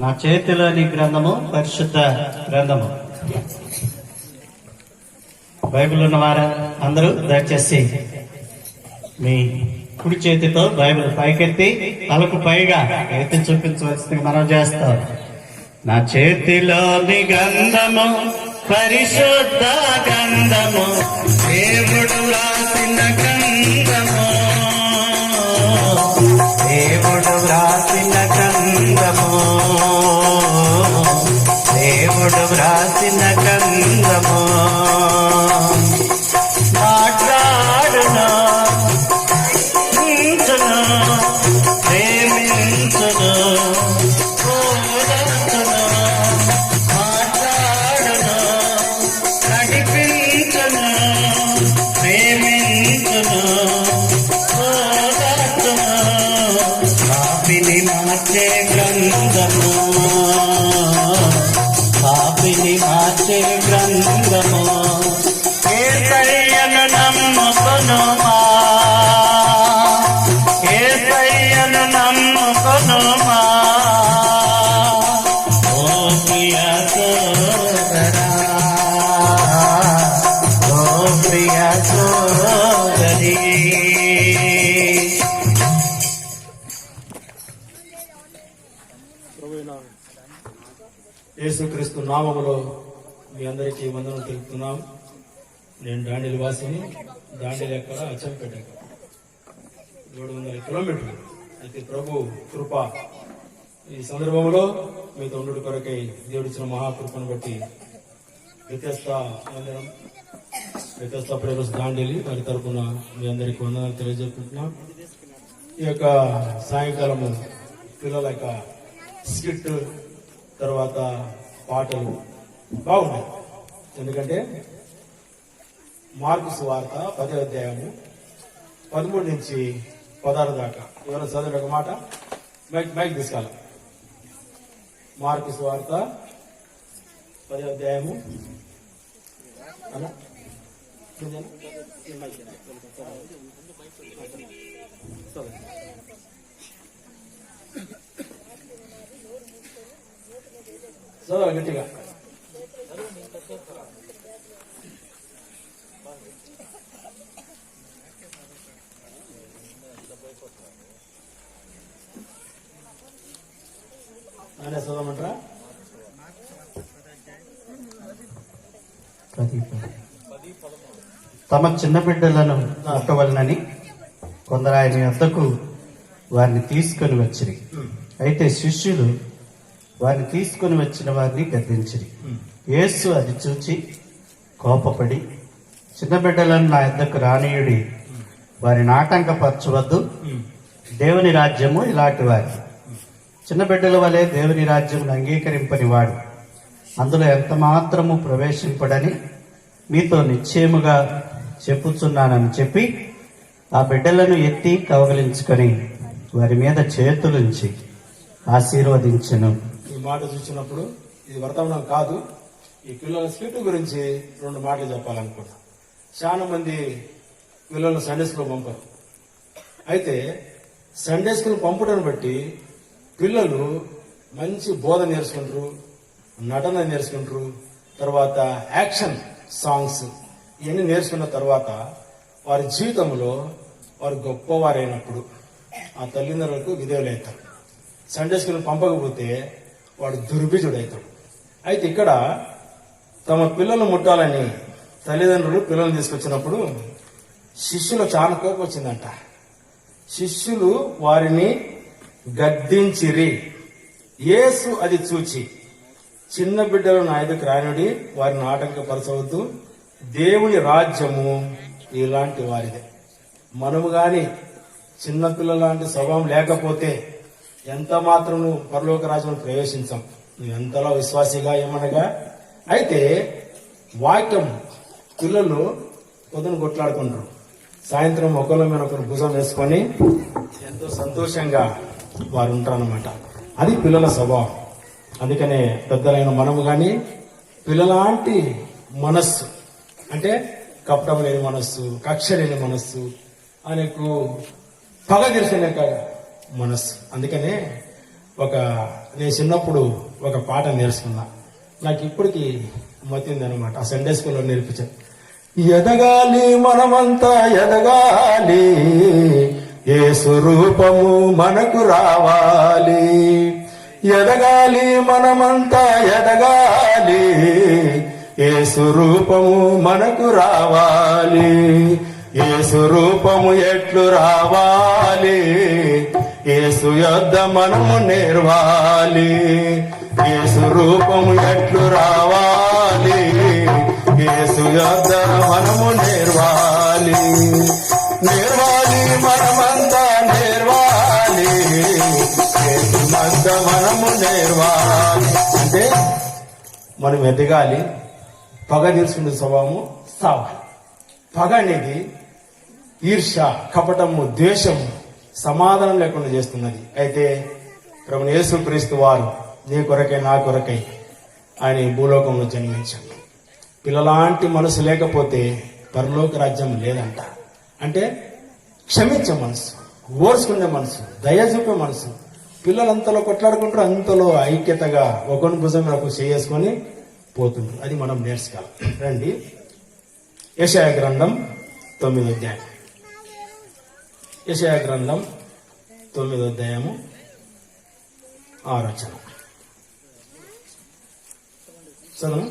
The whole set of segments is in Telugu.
నా చేతిలోని గ్రంథము పరిశుద్ధ గ్రంథము. బైబిల్ ఉన్నవారా అందరూ దయచేసి మీ కుడి చేతితో బైబిల్ పైకెత్తి తలకు పైగా ఎత్తి చూపించవలసిందిగా మనం చేస్తాం. నా చేతిలోని గ్రంథము పరిశుద్ధ గ్రంథము, దేవుడు రాసిన గ్రంథము, దేవుడు రాసిన గ్రంథము, దేవుడు రాసిన గ్రంథము. మాట్లాడును, ప్రేమించును, ఓదార్చును, మాట్లాడును, నడిపించును, ప్రేమించును, ఓదార్చును. పాపిని మార్చే గ్రంథము, పాపిని మార్చే గ్రంథము. యేసయ్యను నమ్ముకొనుమా, యేసయ్యను నమ్ముకొనుమా, ఓ ప్రియ సోదరా, ఓ ప్రియ సోదరీ. యేసుక్రీస్తు నామములో మీ అందరికీ వందనం తెలుపుతున్నాం. నేను దాండేలి వాసిని. దాండేలి ఎక్కడ, అచ్చంపేట ఎక్కడ, 700 కిలోమీటర్లు. అయితే ప్రభు కృప ఈ సందర్భంలో మీతో ఉండు కొరకై దేవుడిచ్చిన మహాకృపను బట్టి వ్యత్యస్త మందిరం, వ్యత్యస్త ప్రేరస్ దాండేలి వారి తరఫున మీ అందరికీ వందనాలు తెలియజేసుకుంటున్నాం. ఈ యొక్క సాయంకాలము పిల్లల యొక్క స్కిట్ తర్వాత పాటలు బాగున్నాయి. ఎందుకంటే మార్కు సువార్త 10వ అధ్యాయము 13 నుంచి 16 దాకా ఎవరైనా చదివిన ఒక మాట మైక్ తీసుకోవాలి. మార్కు సువార్త 10వ అధ్యాయము చదవాలి గట్టిగా. ఆయన చదవమంటారా? తమ చిన్న బిడ్డలను ముట్టవలనని కొందరు ఆయన వద్దకు వారిని తీసుకొని వచ్చిరి. అయితే శిష్యులు వారిని తీసుకొని వచ్చిన వారిని గద్దించిరి. యేసు అది చూచి కోపపడి, చిన్న బిడ్డలను నా యొద్దకు రానీయుడి, వారిని ఆటంకపరచవద్దు, దేవుని రాజ్యము ఇలాంటి వారి. చిన్న బిడ్డల వలె దేవుని రాజ్యమును అంగీకరింపని వాడు అందులో ఎంత మాత్రము ప్రవేశింపడని మీతో నిశ్చయముగా చెప్పుచున్నానని చెప్పి ఆ బిడ్డలను ఎత్తి కౌగిలించుకొని వారి మీద చేతులుంచి ఆశీర్వదించెను. ఈ మాట చూసినప్పుడు ఇది వర్తమానం కాదు, ఈ పిల్లల స్కిట్ గురించి 2 మాటలు చెప్పాలనుకుంటా. చాలా మంది పిల్లలు సండే స్కూల్ పంపరు. అయితే సండే స్కూల్ పంపడం బట్టి పిల్లలు మంచి బోధ నేర్చుకుంటారు, నటన నేర్చుకుంటారు, తర్వాత యాక్షన్ సాంగ్స్ ఇవన్నీ నేర్చుకున్న తర్వాత వారి జీవితంలో వారు గొప్పవారైనప్పుడు ఆ తల్లిదండ్రులకు విధేయులవుతారు. సండే స్కూల్ పంపకపోతే వాడు దుర్బిజుడవుతాడు. అయితే ఇక్కడ తమ పిల్లలు ముట్టాలని తల్లిదండ్రులు పిల్లల్ని తీసుకొచ్చినప్పుడు శిష్యులు చాలా కోపం వచ్చిందంట. శిష్యులు వారిని గద్దించిరి. యేసు అది చూచి, చిన్న బిడ్డలు నా ఎదుకు రానుడి, వారిని ఆటంకపరచవద్దు, దేవుని రాజ్యము ఇలాంటి వారిదే. మనము గాని చిన్నపిల్లల లాంటి స్వభావం లేకపోతే ఎంత మాత్రం నువ్వు పరలోక రాజ్యం ప్రవేశించాం. నువ్వు ఎంతలో విశ్వాసిగా ఏమనగా. అయితే వాక్యం పిల్లలు పొద్దున కొట్లాడుకుంటారు, సాయంత్రం ఒకళ్ళ మీద ఒకరు భుజం వేసుకొని ఎంతో సంతోషంగా వారు ఉంటారన్నమాట. అది పిల్లల స్వభావం. అందుకనే పెద్దలైన మనము గాని పిల్లలాంటి మనస్సు, అంటే కపటం లేని మనస్సు, కక్ష లేని మనస్సు, ఆయనకు పగ తెలిసిన మనస్సు. అందుకనే నేను చిన్నప్పుడు ఒక పాట నేర్చుకున్నా, నాకు ఇప్పటికి మతింది అనమాట. ఆ సండే స్కూల్లో నేర్పించారు. ఎదగాలి మనమంతా ఎదగాలి, యేసు రూపము మనకు రావాలి. ఎదగాలి మనమంతా ఎదగాలి, యేసు రూపము మనకు రావాలి. యేసు రూపము ఎట్లు రావాలి, యేసు యొద్ద మనము నేర్వాలి. యేసు రూపము ఎట్లు రావాలి, యేసు యొద్ద మనము నేర్వాలి. నేర్వాలి మనమంతా నేర్వాలి, యేసు యొద్ద మనము నేర్వాలి. అంటే మనం ఎదగాలి, పగ తీసుకునే స్వభావము సావాలి. పగ అనేది ఈర్ష, కపటము, ద్వేషము, సమాధానం లేకుండా చేస్తున్నది. అయితే ప్రభువు యేసుక్రీస్తు వారు నీ కొరకై నా కొరకై ఆయన ఈ భూలోకంలో జన్మించాడు. పిల్లలాంటి మనసు లేకపోతే పరలోక రాజ్యం లేదంట. అంటే క్షమించే మనసు, ఓర్చుకునే మనసు, దయ చూపే మనసు. పిల్లలంతలో కొట్లాడుకుంటారు, అంతలో ఐక్యతగా ఒకరి భుజం మీద చేసుకొని పోతుంటారు. అది మనం నేర్చుకోవాలి. రండి, యెషయా గ్రంథం 9వ అధ్యాయం. యెషయా గ్రంథం 9వ అధ్యాయము 6వ వచనం చదువు.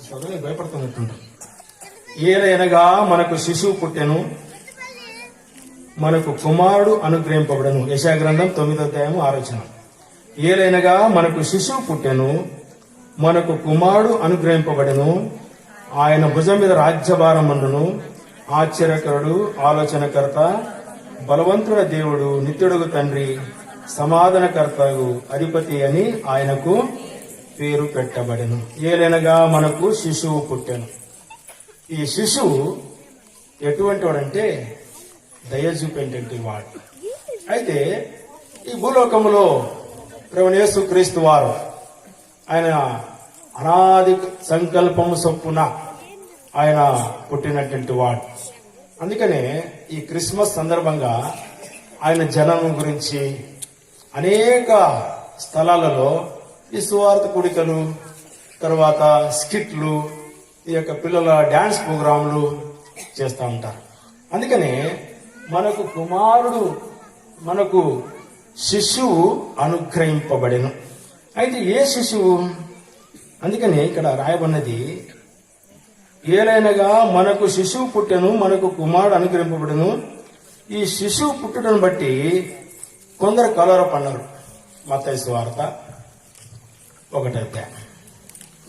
చదువు భయపడుతున్నట్టుంటారు. ఏలయనగా మనకు శిశువు పుట్టెను, మనకు కుమారుడు అనుగ్రహింపబడను. యెషయా గ్రంథం 9వ అధ్యాయము 6వ వచనం. ఏలైనగా మనకు శిశువు పుట్టెను, మనకు కుమారుడు అనుగ్రహింపబడెను, ఆయన భుజం మీద రాజ్యభారం అందును. ఆశ్చర్యకరుడు, ఆలోచనకర్త, బలవంతుడ దేవుడు, నిత్యుడుగు తండ్రి, సమాధానకర్తగు అధిపతి అని ఆయనకు పేరు పెట్టబడెను. ఏలైనగా మనకు శిశువు పుట్టెను. ఈ శిశువు ఎటువంటి వాడంటే దయ చూపేటువంటి వాడు. అయితే ఈ భూలోకములో ప్రభువు యేసుక్రీస్తు వారు ఆయన అనాది సంకల్పము చొప్పున ఆయన పుట్టినటువంటి వాడు. అందుకనే ఈ క్రిస్మస్ సందర్భంగా ఆయన జననం గురించి అనేక స్థలాలలో ఈ సువార్త కూడికలు, తర్వాత స్కిట్లు, ఈ యొక్క పిల్లల డాన్స్ ప్రోగ్రాంలు చేస్తూ ఉంటారు. అందుకనే మనకు కుమారుడు, మనకు శిశువు అనుగ్రహింపబడెను. అయితే ఏ శిశువు? అందుకని ఇక్కడ రాయబడినది, ఏలైనగా మనకు శిశువు పుట్టెను, మనకు కుమారుడు అనుగ్రహింపబడెను. ఈ శిశువు పుట్టుటను బట్టి కొందరు కలవరపడ్డారు. మత్తయి సువార్త 1వ అధ్యాయం.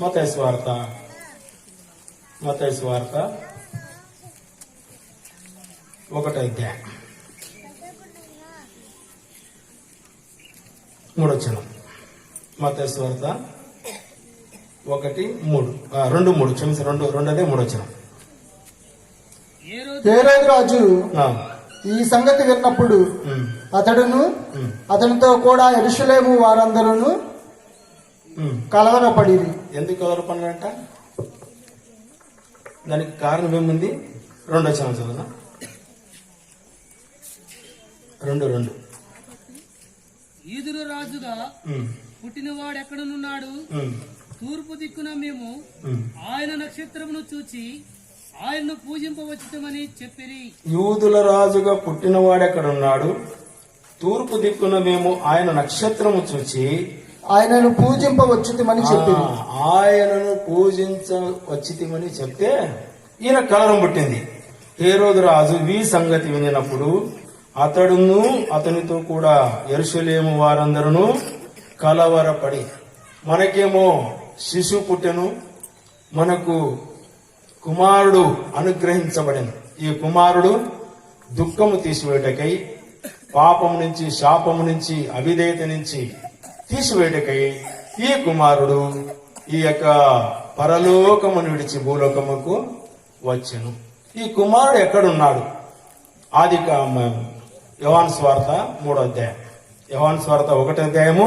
మత్తయి సువార్త 1వ అధ్యాయం 3వ వచనం. మత్తయి సువార్త 1:3 క్షమించి 2:3 వచనం. హేరోదు రాజు ఈ సంగతి విన్నప్పుడు అతడును అతనితో కూడా యెరూషలేము వారందరూ కలవరపడిరి. ఎందుకు కలవరపడినంట? దానికి కారణం ఏముంది? 2వ వచనం చదువునా. 2:2 ఈదురు రాజుగా పుట్టినవాడు ఎక్కడనున్నాడు? తూర్పు దిక్కున మేము ఆయన నక్షత్రమును చూచి ఆయన్ను పూజింపవచ్చుమని చెప్పిరి. యూదుల రాజుగా పుట్టినవాడెక్కడున్నాడు? తూర్పు దిక్కున మేము ఆయన నక్షత్రము చూచి ఆయనను పూజింపవచ్చుమని చెప్పిరి. ఆయనను పూజించవచ్చితిమని చెప్తే ఈయన కలరం పుట్టింది. హేరోదు రాజు ఈ సంగతి వినినప్పుడు అతడును అతనితో కూడా యెరూషలేము వారందరూ కలవరపడి, మనకేమో శిశువు పుట్టెను, మనకు కుమారుడు అనుగ్రహించబడెను. ఈ కుమారుడు దుఃఖము తీసివేయటకై, పాపము నుంచి, శాపము నుంచి, అవిధేయత నుంచి తీసివేయటకై ఈ కుమారుడు ఈ యొక్క పరలోకమును విడిచి భూలోకముకు వచ్చెను. ఈ కుమారుడు ఎక్కడున్నాడు? యోహాను సువార్త 3వ అధ్యాయం. యోహాను సువార్త 1వ అధ్యాయము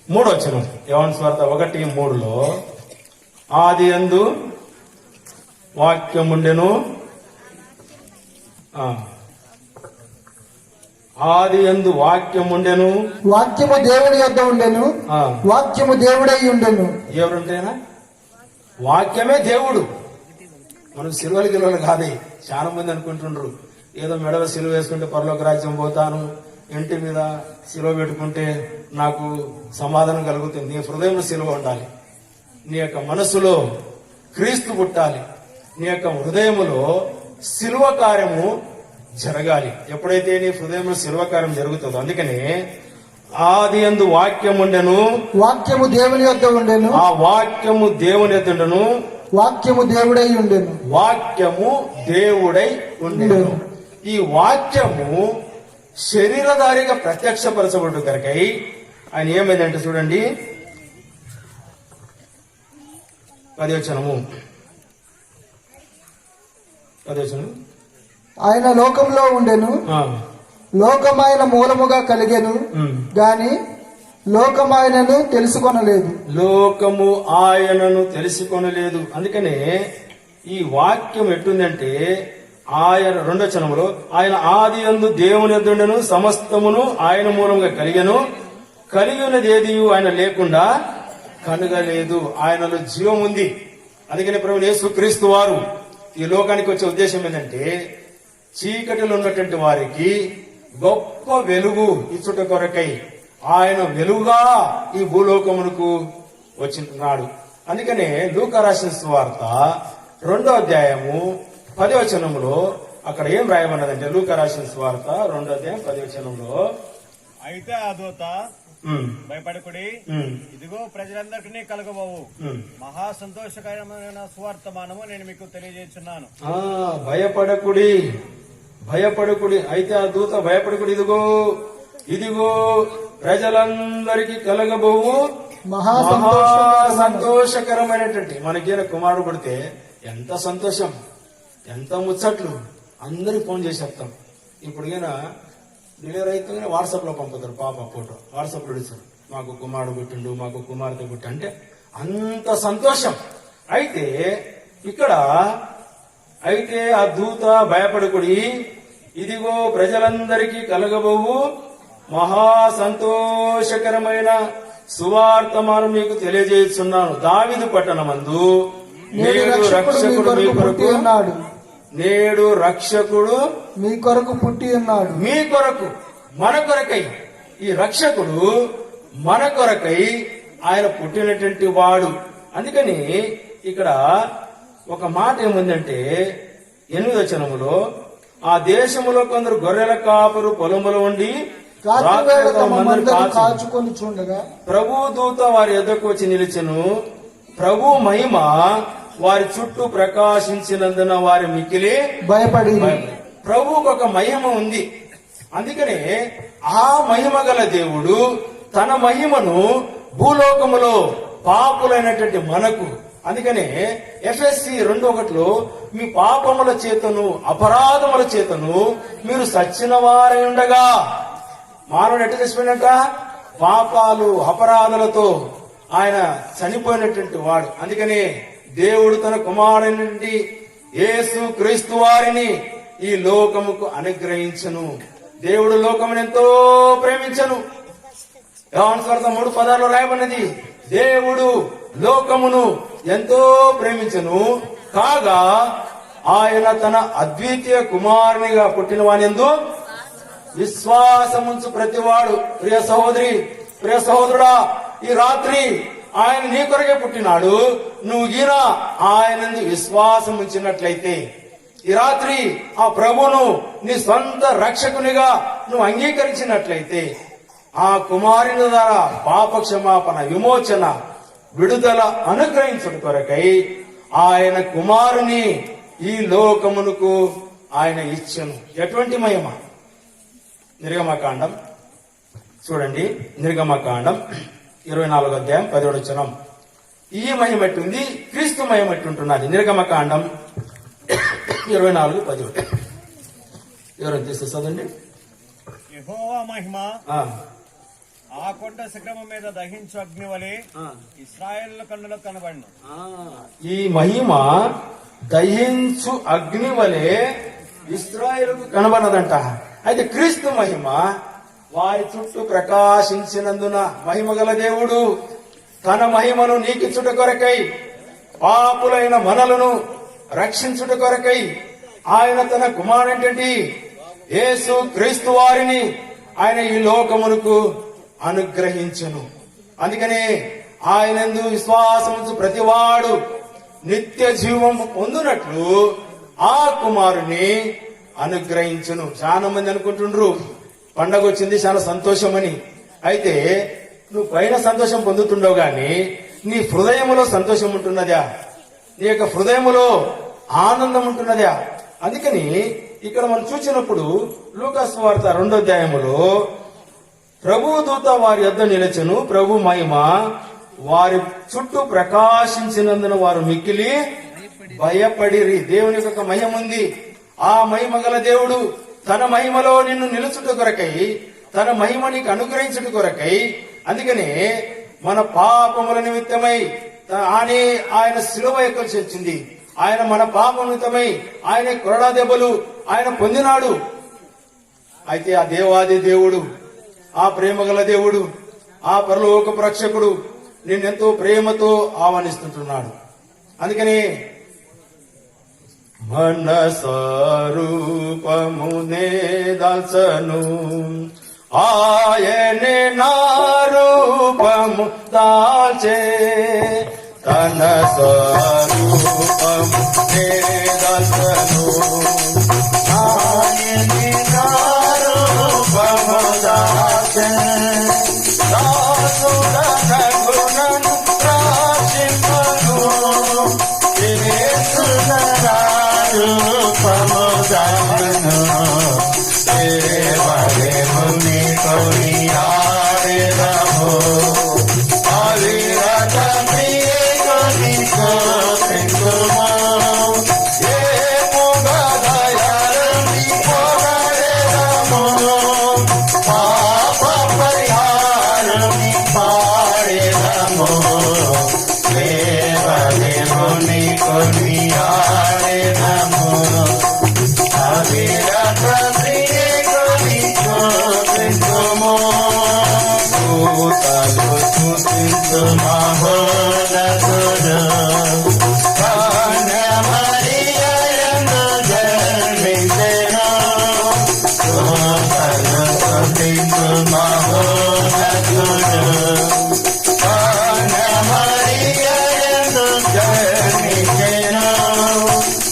3వ వచనం. యోహాను సువార్త 1:3లో ఆది యందు వాక్యముండెను, ఆది యందు వాక్యం ఉండెను. వాక్యము దేవుని యొద్ద ఉండెను, ఆ, వాక్యము దేవుడై ఉండెను. ఎవరుంటేనా వాక్యమే దేవుడు. మనం సిలువలు గిలువలు కాదే. చాలా మంది అనుకుంటుండ్రు ఏదో మెడవ సిలువ వేసుకుంటే పరలోక రాజ్యం పోతాను, ఇంటి మీద సిలువ పెట్టుకుంటే నాకు సమాధానం కలుగుతుంది. నీ హృదయంలో సిలువ ఉండాలి, నీ యొక్క మనసులో క్రీస్తు పుట్టాలి, నీ యొక్క హృదయములో సిలువ కార్యము జరగాలి. ఎప్పుడైతే నీ హృదయంలో సిలువ కార్యం జరుగుతుందో, అందుకనే ఆది యందు వాక్యం ఉండెను, వాక్యము దేవుని యొద్ద ఉండెను, ఆ వాక్యము దేవుని యొద్ద ఉండెను, వాక్యము దేవుడై ఉండెను. వాక్యము దేవుడై ఉండెను. ఈ వాక్యము శరీరధారిగా ప్రత్యక్షపరచబడు కనుకై ఆయన ఏమైందంటే చూడండి 10వ వచనము. ఆయన లోకంలో ఉండెను, లోకమైన మూలముగా కలిగెను గాని లోకమాయనను తెలుసుకొనలేదు. లోకము ఆయనను తెలుసుకొనలేదు. అందుకనే ఈ వాక్యం ఎట్టుందంటే ఆయన 2వ వచనములో ఆయన ఆది యందు దేవుని యొద్ద ఉండెను, సమస్తమును ఆయన మూలంగా కలిగెను, కలిగినది ఏది ఆయన లేకుండా కలగలేదు. ఆయనలో జీవం ఉంది. అందుకని ప్రభువు యేసుక్రీస్తు వారు ఈ లోకానికి వచ్చే ఉద్దేశం ఏంటంటే చీకటిలో ఉన్నటువంటి వారికి గొప్ప వెలుగు ఇచ్చుట కొరకై ఆయన వెలుగుగా ఈ భూలోకమునకు వచ్చినాడు. అందుకనే లూకా రాసిన సువార్త 2వ అధ్యాయము 10వ వచనంలో అక్కడ ఏం రాయమన్నదంటే లూకా రాసిన సువార్త 2వ అధ్యాయం 10వ వచనంలో, అయితే ఆ దూత భయపడకుడి, ఇదిగో ప్రజలందరికీ కలగబోవు మహా సంతోషకరమైన సువార్తమానము నేను మీకు తెలియజేస్తున్నాను. భయపడకుడి, భయపడకుడి. అయితే ఆ దూత భయపడకుడి, ఇదిగో ఇదిగో ప్రజలందరికీ కలగబోవు మహా సంతోషకరమైనటువంటి. మనకైనా కుమారుడు పడితే ఎంత సంతోషం, ఎంత ముచ్చట్లు, అందరికి ఫోన్ చేసి చెప్తాం. ఇప్పుడు డెలివరీ అయితే వాట్సాప్ లో పంపుతారు, పాప ఫోటో వాట్సాప్ లో ఇస్తారు, మాకు కుమారుడు పుట్టిండు, మాకు కుమార్తె పుట్టి, అంటే అంత సంతోషం. అయితే ఇక్కడ అయితే ఆ దూత భయపడకుడి, ఇదిగో ప్రజలందరికీ కలగబోవు మహా సంతోషకరమైన సువార్తమాను మీకు తెలియజేస్తున్నాను. దావీదు పట్టణమందు నేడు రక్షకుడు మీ కొరకు ఉన్నాడు, నేడు రక్షకుడు మీ కొరకు పుట్టి ఉన్నాడు. మీ కొరకు, మన కొరకై, ఈ రక్షకుడు మన కొరకై ఆయన పుట్టినటువంటి వాడు. అందుకని ఇక్కడ ఒక మాట ఏముందంటే 8వ వచనములో, ఆ దేశములో కొందరు గొర్రెల కాపరు పొలములో ఉండి కాచుకొని చూడగా ప్రభు దూత వారి ఎద్దకు వచ్చి నిలిచెను. ప్రభు మహిమ వారి చుట్టూ ప్రకాశించినందున వారి మిక్కిలి భయపడి. ప్రభువుకు ఒక మహిమ ఉంది. అందుకనే ఆ మహిమ గల దేవుడు తన మహిమను భూలోకములో పాపులైనటువంటి మనకు, అందుకనే ఎఫ్ఎస్సి 2:1 మీ పాపముల చేతను అపరాధముల చేతను మీరు సచ్చిన వారై ఉండగా, మానవుడు ఎట్లా చచ్చిపోయినట్ట పాపాలు అపరాధులతో ఆయన చనిపోయినటువంటి వాడు. అందుకనే దేవుడు తన కుమారుని యేసు క్రీస్తు వారిని ఈ లోకముకు అనుగ్రహించను. దేవుడు లోకమును ఎంతో ప్రేమించను. యోహాను సువార్త 3:16 రాయబడినది, దేవుడు లోకమును ఎంతో ప్రేమించను కాగా ఆయన తన అద్వితీయ కుమారునిగా పుట్టిన వానియందు విశ్వాసముంచు ప్రతివాడు. ప్రియ సహోదరి, ప్రియ సహోదరుడా, ఈ రాత్రి ఆయన నీ కొరకే పుట్టినాడు. నువ్వు ఈయన ఆయన విశ్వాసం ఉంచినట్లయితే, ఈ రాత్రి ఆ ప్రభువును నీ సొంత రక్షకునిగా నువ్వు అంగీకరించినట్లయితే, ఆ కుమారుని ద్వారా పాప క్షమాపణ, విమోచన, విడుదల అనుగ్రహించడం కొరకై ఆయన కుమారుని ఈ లోకమునకు ఆయన ఇచ్చెను. ఎటువంటి మహిమ! నిర్గమకాండం చూడండి, నిర్గమకాండం 24వ అధ్యాయం 17వ వచనం. ఈ మహిమ ఎట్టుంది, క్రీస్తు మహిమ ఎట్టుంటున్నది. నిర్గమకాండం 24:17. ఎవరైనా తీస్తే చదవండి. యెహోవా మహిమ ఆ కొండ శిఖరము మీద దహించు అగ్ని వలె ఇశ్రాయేలు కన్నులకు కనబడను. ఈ మహిమ దహించు అగ్ని వలె ఇశ్రాయేలుకు కనబడదంట. అయితే క్రీస్తు మహిమ వారి చుట్టూ ప్రకాశించినందున మహిమ గల దేవుడు తన మహిమను నీకిచ్చుట కొరకై, పాపులైన మనలను రక్షించుట కొరకై ఆయన తన కుమారుడైనటువంటి యేసు క్రీస్తు వారిని ఆయన ఈ లోకమునకు అనుగ్రహించును. అందుకనే ఆయనందు విశ్వాసముంచు ప్రతివాడు నిత్య జీవం పొందునట్లు ఆ కుమారుని అనుగ్రహించును. చాలా మంది అనుకుంటుండ్రు పండగ వచ్చింది చాలా సంతోషమని. అయితే నువ్వు పైన సంతోషం పొందుతుండవు గాని నీ హృదయములో సంతోషం ఉంటున్నదా? నీ యొక్క హృదయములో ఆనందం ఉంటున్నదా? అందుకని ఇక్కడ మనం చూసినప్పుడు లూకాసు వార్త 2వ అధ్యాయములో ప్రభు దూత వారి యొద్ద నిలిచెను, ప్రభు మహిమ వారి చుట్టూ ప్రకాశించినందున వారు మిక్కిలి భయపడిరి. దేవుని యొక్క మహిమ ఉంది. ఆ మహిమ గల దేవుడు తన మహిమలో నిన్ను నిలుచుట కొరకై, తన మహిమ నీకు అనుగ్రహించుట కొరకై, అందుకనే మన పాపముల నిమిత్తమై ఆయన శిలువ ఎక్కాల్సి వచ్చింది. ఆయన మన పాప నిమిత్తమై ఆయన కొరడా దెబ్బలు ఆయన పొందినాడు. అయితే ఆ దేవాది దేవుడు, ఆ ప్రేమగల దేవుడు, ఆ పరలోక రక్షకుడు నిన్నెంతో ప్రేమతో ఆహ్వానిస్తుంటున్నాడు. అందుకని మనసారూపమునే దాల్చను, ఆయనే నా రూపము దాల్చే, తన స్వరూపమునే దాల్చను, ఆయనే నా రూపము దాల్చే, దాసుడనగునను ప్రార్థింపను, రూపము దాల్చను, దేవదేవుని కొనియాడెదము, అవిరత ప్రియని కోసెందుము, ఏ పొగదయాలని పొగడెదము, పాప పరిహారని పాడెదము, దేవదేవుని కొనియాడెదము, అవిరత ప్రియని కోసెందుము, దూతలు స్తుతించు మహోన్నతుడు, కన్యమరియయందు జన్మించెను, దూతలు స్తుతించు మహోన్నతుడు, కన్యమరియయందు జన్మించెను,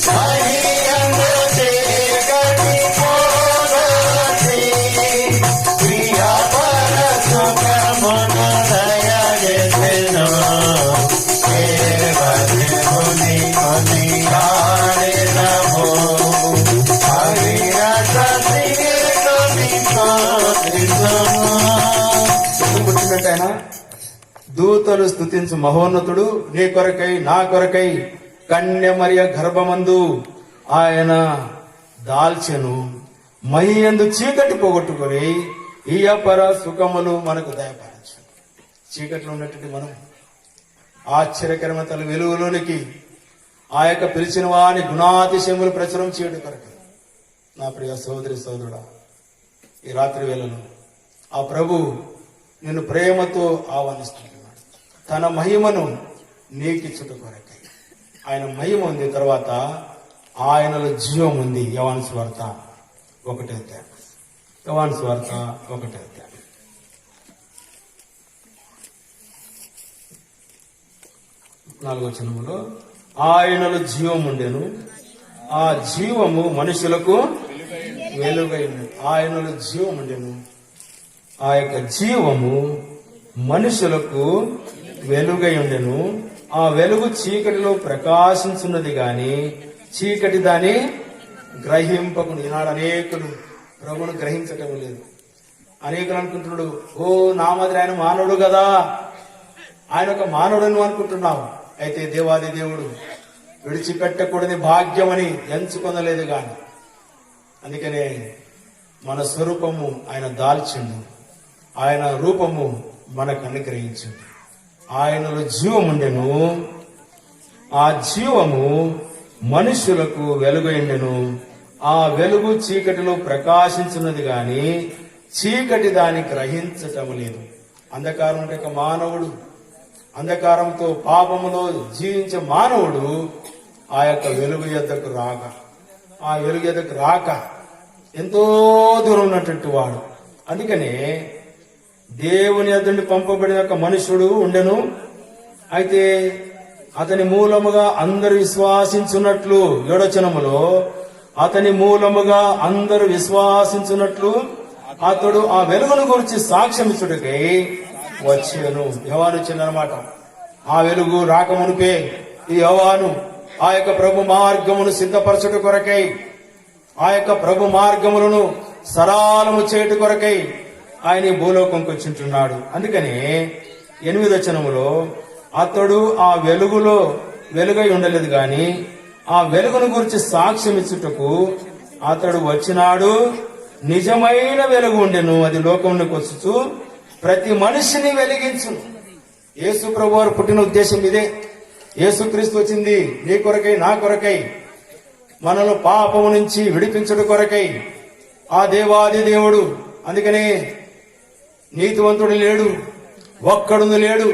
మరియందు చీకటి పోగొట్టి, ప్రియపర సుఖమును దయచేసెను, దేవదేవుని కొనియాడెదము, అవిరత ప్రియని కోసెందుము. గుర్తుపెట్టాయన, దూతలు స్తుతించు మహోన్నతుడు నీ కొరకై నా కొరకై కన్యమరియ గర్భమందు ఆయన దాల్చెను, మహియందు చీకటి పోగొట్టుకొని ఈయపర సుఖములు మనకు దయపరచు. చీకట్లో ఉన్నటువంటి మనం ఆశ్చర్యకరమైన తల వెలుగులోనికి ఆ యొక్క పిలిచిన వాని గుణాతిశయములు ప్రచురం చేయడం కొరకు నా ప్రియ సోదరి సోదరుడా, ఈ రాత్రి వేళలో ఆ ప్రభు నిన్ను ప్రేమతో ఆహ్వానిస్తున్నాడు. తన మహిమను నీకిచ్చుట కొరకై. ఆయన మహిమ ఉంది, తర్వాత ఆయనలో జీవం ఉంది. యోహాను సువార్త 1వ అధ్యాయం, యోహాను సువార్త 1వ అధ్యాయం 4వ వచనములో ఆయనలో జీవం ఉండెను, ఆ జీవము మనుషులకు వెలుగై ఉన్నది. ఆయనలో జీవం ఉండెను, ఆ యొక్క జీవము మనుషులకు వెలుగై ఉండెను, ఆ వెలుగు చీకటిలో ప్రకాశించున్నది గాని చీకటి దాని గ్రహింపకుండా. ఈనాడు అనేకులు ప్రభువును గ్రహించటం లేదు. అనేకులు అనుకుంటున్నాడు, ఓ నా మాదిరి ఆయన మానవుడు కదా, ఆయన ఒక మానవుడు అనుకుంటున్నావు. అయితే దేవాది దేవుడు విడిచిపెట్టకూడని భాగ్యమని ఎంచుకొనలేదు గాని, అందుకనే మన స్వరూపము ఆయన దాల్చిండు, ఆయన రూపము మనకు అనుగ్రహించిండు. ఆయనలో జీవం ఉండెను, ఆ జీవము మనుషులకు వెలుగైండెను, ఆ వెలుగు చీకటిలో ప్రకాశించున్నది గాని చీకటి దాన్ని గ్రహించటం లేదు. అంధకారం అంటే ఒక మానవుడు, అంధకారంతో పాపములో జీవించే మానవుడు ఆ యొక్క వెలుగు యొద్దకు రాక ఎంతో దూరం ఉన్నటువంటి వాడు. అందుకనే దేవుని యొద్ద నుండి పంపబడిన ఒక మనుషుడు ఉండెను. అయితే అతని మూలముగా అందరు విశ్వాసించున్నట్లు, 7వ వచనములో అతని మూలముగా అందరు విశ్వాసించున్నట్లు అతడు ఆ వెలుగును గురించి సాక్ష్యమిచ్చుటకై వచ్చాను. యోహాను వచ్చిందనమాట. ఆ వెలుగు రాకమునుపే ఈ యోహాను ఆ యొక్క ప్రభు మార్గమును సిద్ధపరచుట కొరకై, ఆ యొక్క ప్రభు మార్గములను సరళము చేయుట కొరకై ఆయన ఈ భూలోకంకి వచ్చింటున్నాడు. అందుకని 8వ వచనములో అతడు ఆ వెలుగులో వెలుగై ఉండలేదు గాని ఆ వెలుగును గురించి సాక్ష్యం ఇచ్చుటకు అతడు వచ్చినాడు. నిజమైన వెలుగు ఉండెను, అది లోకంలోకి వచ్చుచు ప్రతి మనిషిని వెలిగించును. యేసు ప్రభు వారు పుట్టిన ఉద్దేశం ఇదే. యేసుక్రీస్తు వచ్చింది నీ కొరకై, నా కొరకై, మనలో పాపము నుంచి విడిపించడం కొరకై. ఆ దేవాది దేవుడు, అందుకనే నీతివంతుడు లేడు, ఒక్కడును లేడు,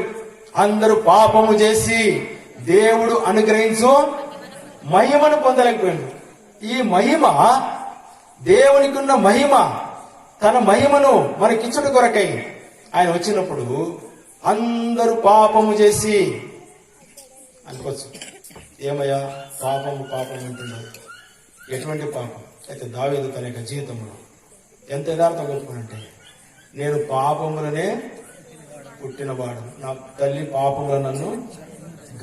అందరూ పాపము చేసి దేవుడు అనుగ్రహించు మహిమను పొందలేకపోయాడు. ఈ మహిమ, దేవునికి ఉన్న మహిమ, తన మహిమను మనకిచ్చుట కొరకై ఆయన వచ్చినప్పుడు అందరూ పాపము చేసి అనుకోవచ్చు, ఏమయ్యా పాపము అంటున్నారు. ఎటువంటి పాపం? అయితే దావీదు తన యొక్క జీవితంలో ఎంత యథార్థం చెప్పుకునంటే, నేను పాపములనే పుట్టినవాడు, నా తల్లి పాపముల నన్ను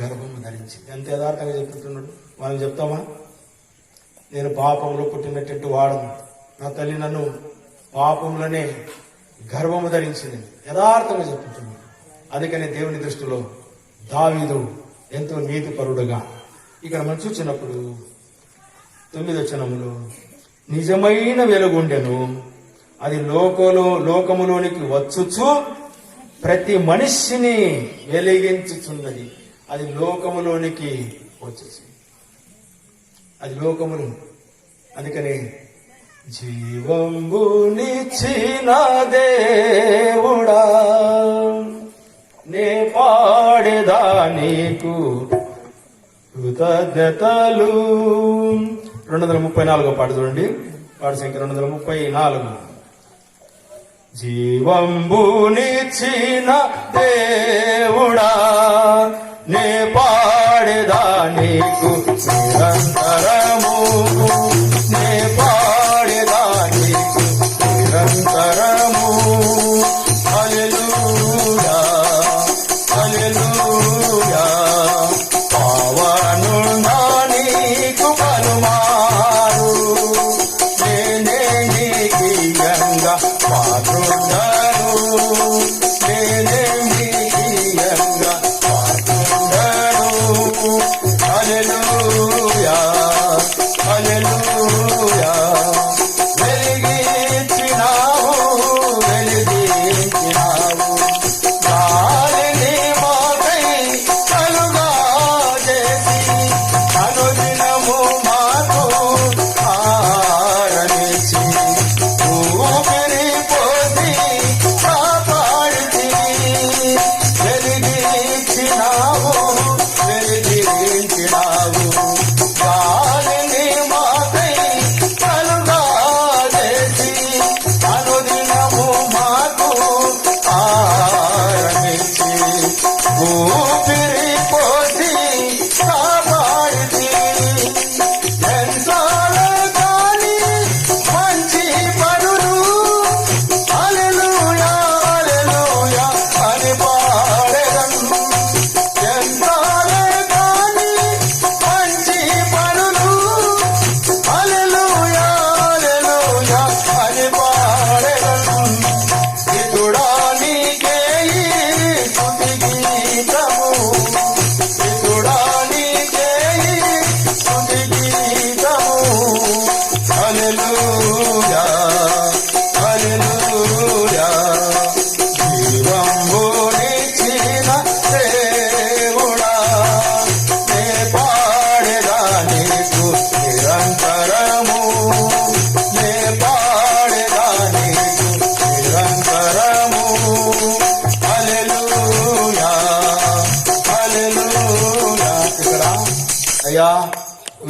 గర్భము ధరించి. ఎంత యథార్థంగా చెప్తున్నాడు. మనం చెప్తామా? నేను పాపంలో పుట్టినటువంటి వాడను, నా తల్లి నన్ను పాపములనే గర్భము ధరించింది. యథార్థంగా చెప్తున్నాడు. అందుకని దేవుని దృష్టిలో దావీదు ఎంతో నీతిపరుడుగా. ఇక్కడ మనం చూసినప్పుడు 9వ వచనములో నిజమైన వెలుగుండెను, అది లోకములోనికి వచ్చుచు ప్రతి మనిషిని వెలిగించుచున్నది. అది లోకములోనికి వచ్చేసి, అది లోకములు. అందుకని జీవంబునిచ్చిన దేవుడా నే పాడేదా నీకు కృతజ్ఞతలు. 234 పాట చూడండి, పాట సంఖ్య 234. జీవంబునిచ్చిన దేవుడా నే పాడేదా నీకు నిరంతరము, నే పాడేదా నీకు నిరంతరము. హల్లెలూయా హల్లెలూయా. పావనుడా నీకు పలుమారు, నేనే నీకియంగా పాత్రుడను, నేనే నీకియంగా పాత్రుడను. హల్లెలూయా హల్లెలూయా. వెలిగించినావు వెలిగించినావు, గాలిని మాకై కలుగా చేసి అనుదినము మాకు ఆరనిచ్చి ఊపిరి పోసి కాపాడితివి. వెలిగించినావు వెలిగించినావు, గాలిని మాకై కలుగా చేసి అనుదినము మాకు ఆరనిచ్చి ఊపిరి పోసి కాపాడితివి. ఎంతలో కాని మంచి పనులు హల్లెలూయా హల్లెలూయా అని పాడెదను. ఎంతలో కాని మంచి పనులు హల్లెలూయా హల్లెలూయా అని పాడెదను. ఇతుడా నీకే ఈ స్తుతి గీతం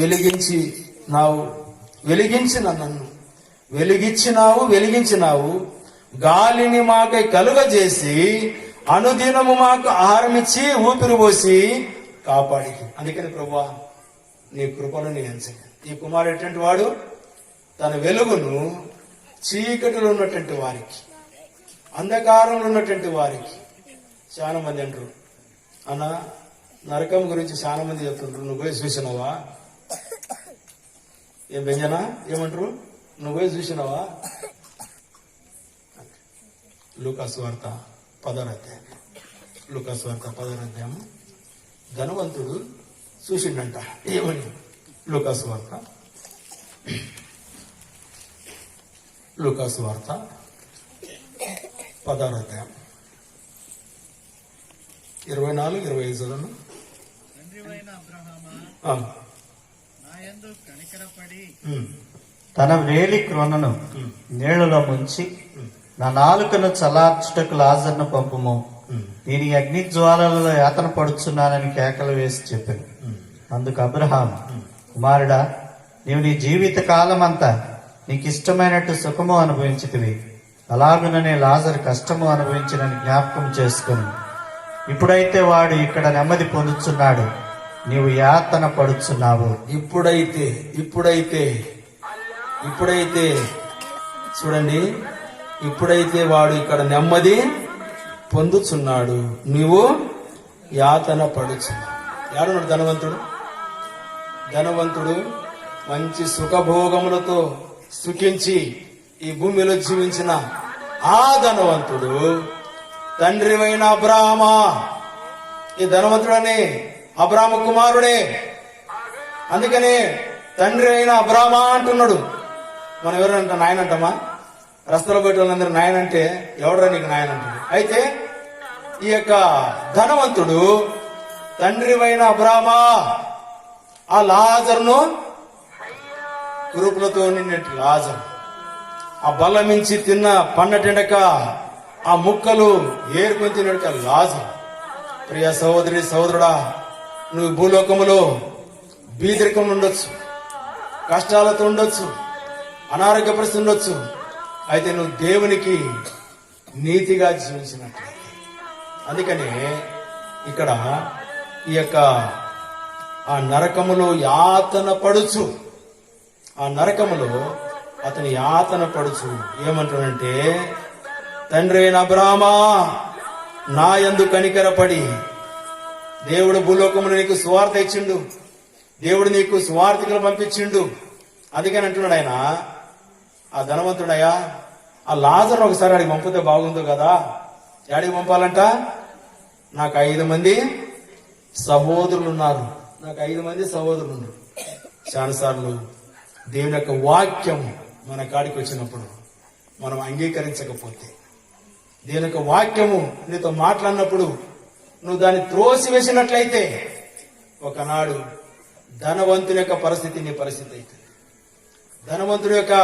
వెలిగించినావు గాలిని మాకై కలుగజేసి అనుదినము మాకు ఆహారం ఇచ్చి ఊపిరి పోసి కాపాడి. అందుకని ప్రభువా నీ కృపను నీ ఎంచగా ఈ కుమారుడు ఎటువంటి వాడు తన వెలుగును చీకటిలో ఉన్నటువంటి వారికి, అంధకారంలో ఉన్నటువంటి వారికి. చాలా మంది అంటారు అన్న నరకం గురించి చాలా మంది చెప్తుంటారు, నువ్వు పోయి చూసినావా? ఏం బెంజనా ఏమంటారు, నువ్వు పోయి చూసినావా? లూకాసు వార్త 10వ అధ్యాయం. లూకాసు వార్త 10వ అధ్యాయం. ధనవంతుడు చూసిండంట. ఏమని? లూకాసు వార్త 10వ అధ్యాయం 24-25 చదవండి. తండ్రివైన అబ్రహామా, నా యందు కనికరపడి తన వేలి క్రొనను నీళ్లలో ముంచి నా నాలుకను చల్లార్చుటకు లాజర్ను పంపుము, నేను ఈ అగ్ని జ్వాలలలో యాతన పడుచున్నానని కేకలు వేసి చెప్పాను. అందుకు అబ్రహాం, కుమారుడా, నీవు నీ జీవిత కాలమంతా నీకు ఇష్టమైనట్టు సుఖము అనుభవించితివి, అలాగుననే లాజరు కష్టము అనుభవించినని జ్ఞాపకం చేసుకుని ఇప్పుడైతే వాడు ఇక్కడ నెమ్మది పొందుచున్నాడు, నీవు యాతన పడుచున్నావు. ఇప్పుడైతే చూడండి, ఇప్పుడైతే వాడు ఇక్కడ నెమ్మది పొందుచున్నాడు, నీవు యాతన పడుచున్నావు. యాడున్నాడు ధనవంతుడు మంచి సుఖభోగములతో సుఖించి ఈ భూమిలో జీవించిన ఆ ధనవంతుడు తండ్రివైన అబ్రామా, ఈ ధనవంతుడనే అబ్రామ కుమారుడే. అందుకనే తండ్రి అయిన అబ్రామా అంటున్నాడు. మనం ఎవరంట నాయన అంటామా? రస్తలో పోయే వాళ్ళందరూ నాయన అంటే ఎవడరా నీకు నాయన అంటాడు. అయితే ఈ యొక్క ధనవంతుడు తండ్రివైన అబ్రామా ఆ లాజరును, కురుపులతో నిన్నటి లాజరు, ఆ బల్ల మించి తిన్న పన్నటెండక ఆ ముక్కలు ఏరుకొని తినక లాజరు. ప్రియ సహోదరి సహోదరుడా, నువ్వు భూలోకములో బీదరికం ఉండొచ్చు, కష్టాలతో ఉండొచ్చు, అనారోగ్య పరిస్థితి ఉండొచ్చు. అయితే నువ్వు దేవునికి నీతిగా జీవించినట్లయితే, అందుకనే ఇక్కడ ఈ యొక్క ఆ నరకములో యాతన పడుచు, ఆ నరకములో అతని యాతన పడుచు ఏమంటాడంటే, తండ్రి అయిన అబ్రామా, నా యందు కనికరపడి, దేవుడు భూలోకమును నీకు సువార్త ఇచ్చిండు, దేవుడు నీకు సువార్థికులు పంపించిండు. అందుకని అంటున్నాడు ఆయన, ఆ ధనవంతుడయ్యా, ఆ లాజరు ఒకసారి అడిగి పంపితే బాగుందో కదా. యాడికి పంపాలంట? నాకు 5 మంది సహోదరులు ఉన్నారు. చాలాసార్లు దేవుని యొక్క వాక్యం మన కాడికి వచ్చినప్పుడు మనం అంగీకరించకపోతే, దేవుని యొక్క వాక్యము నీతో మాట్లాడినప్పుడు నువ్వు దాన్ని త్రోసివేసినట్లయితే, ఒకనాడు ధనవంతుని యొక్క పరిస్థితి నీ పరిస్థితి అవుతుంది. ధనవంతుడి యొక్క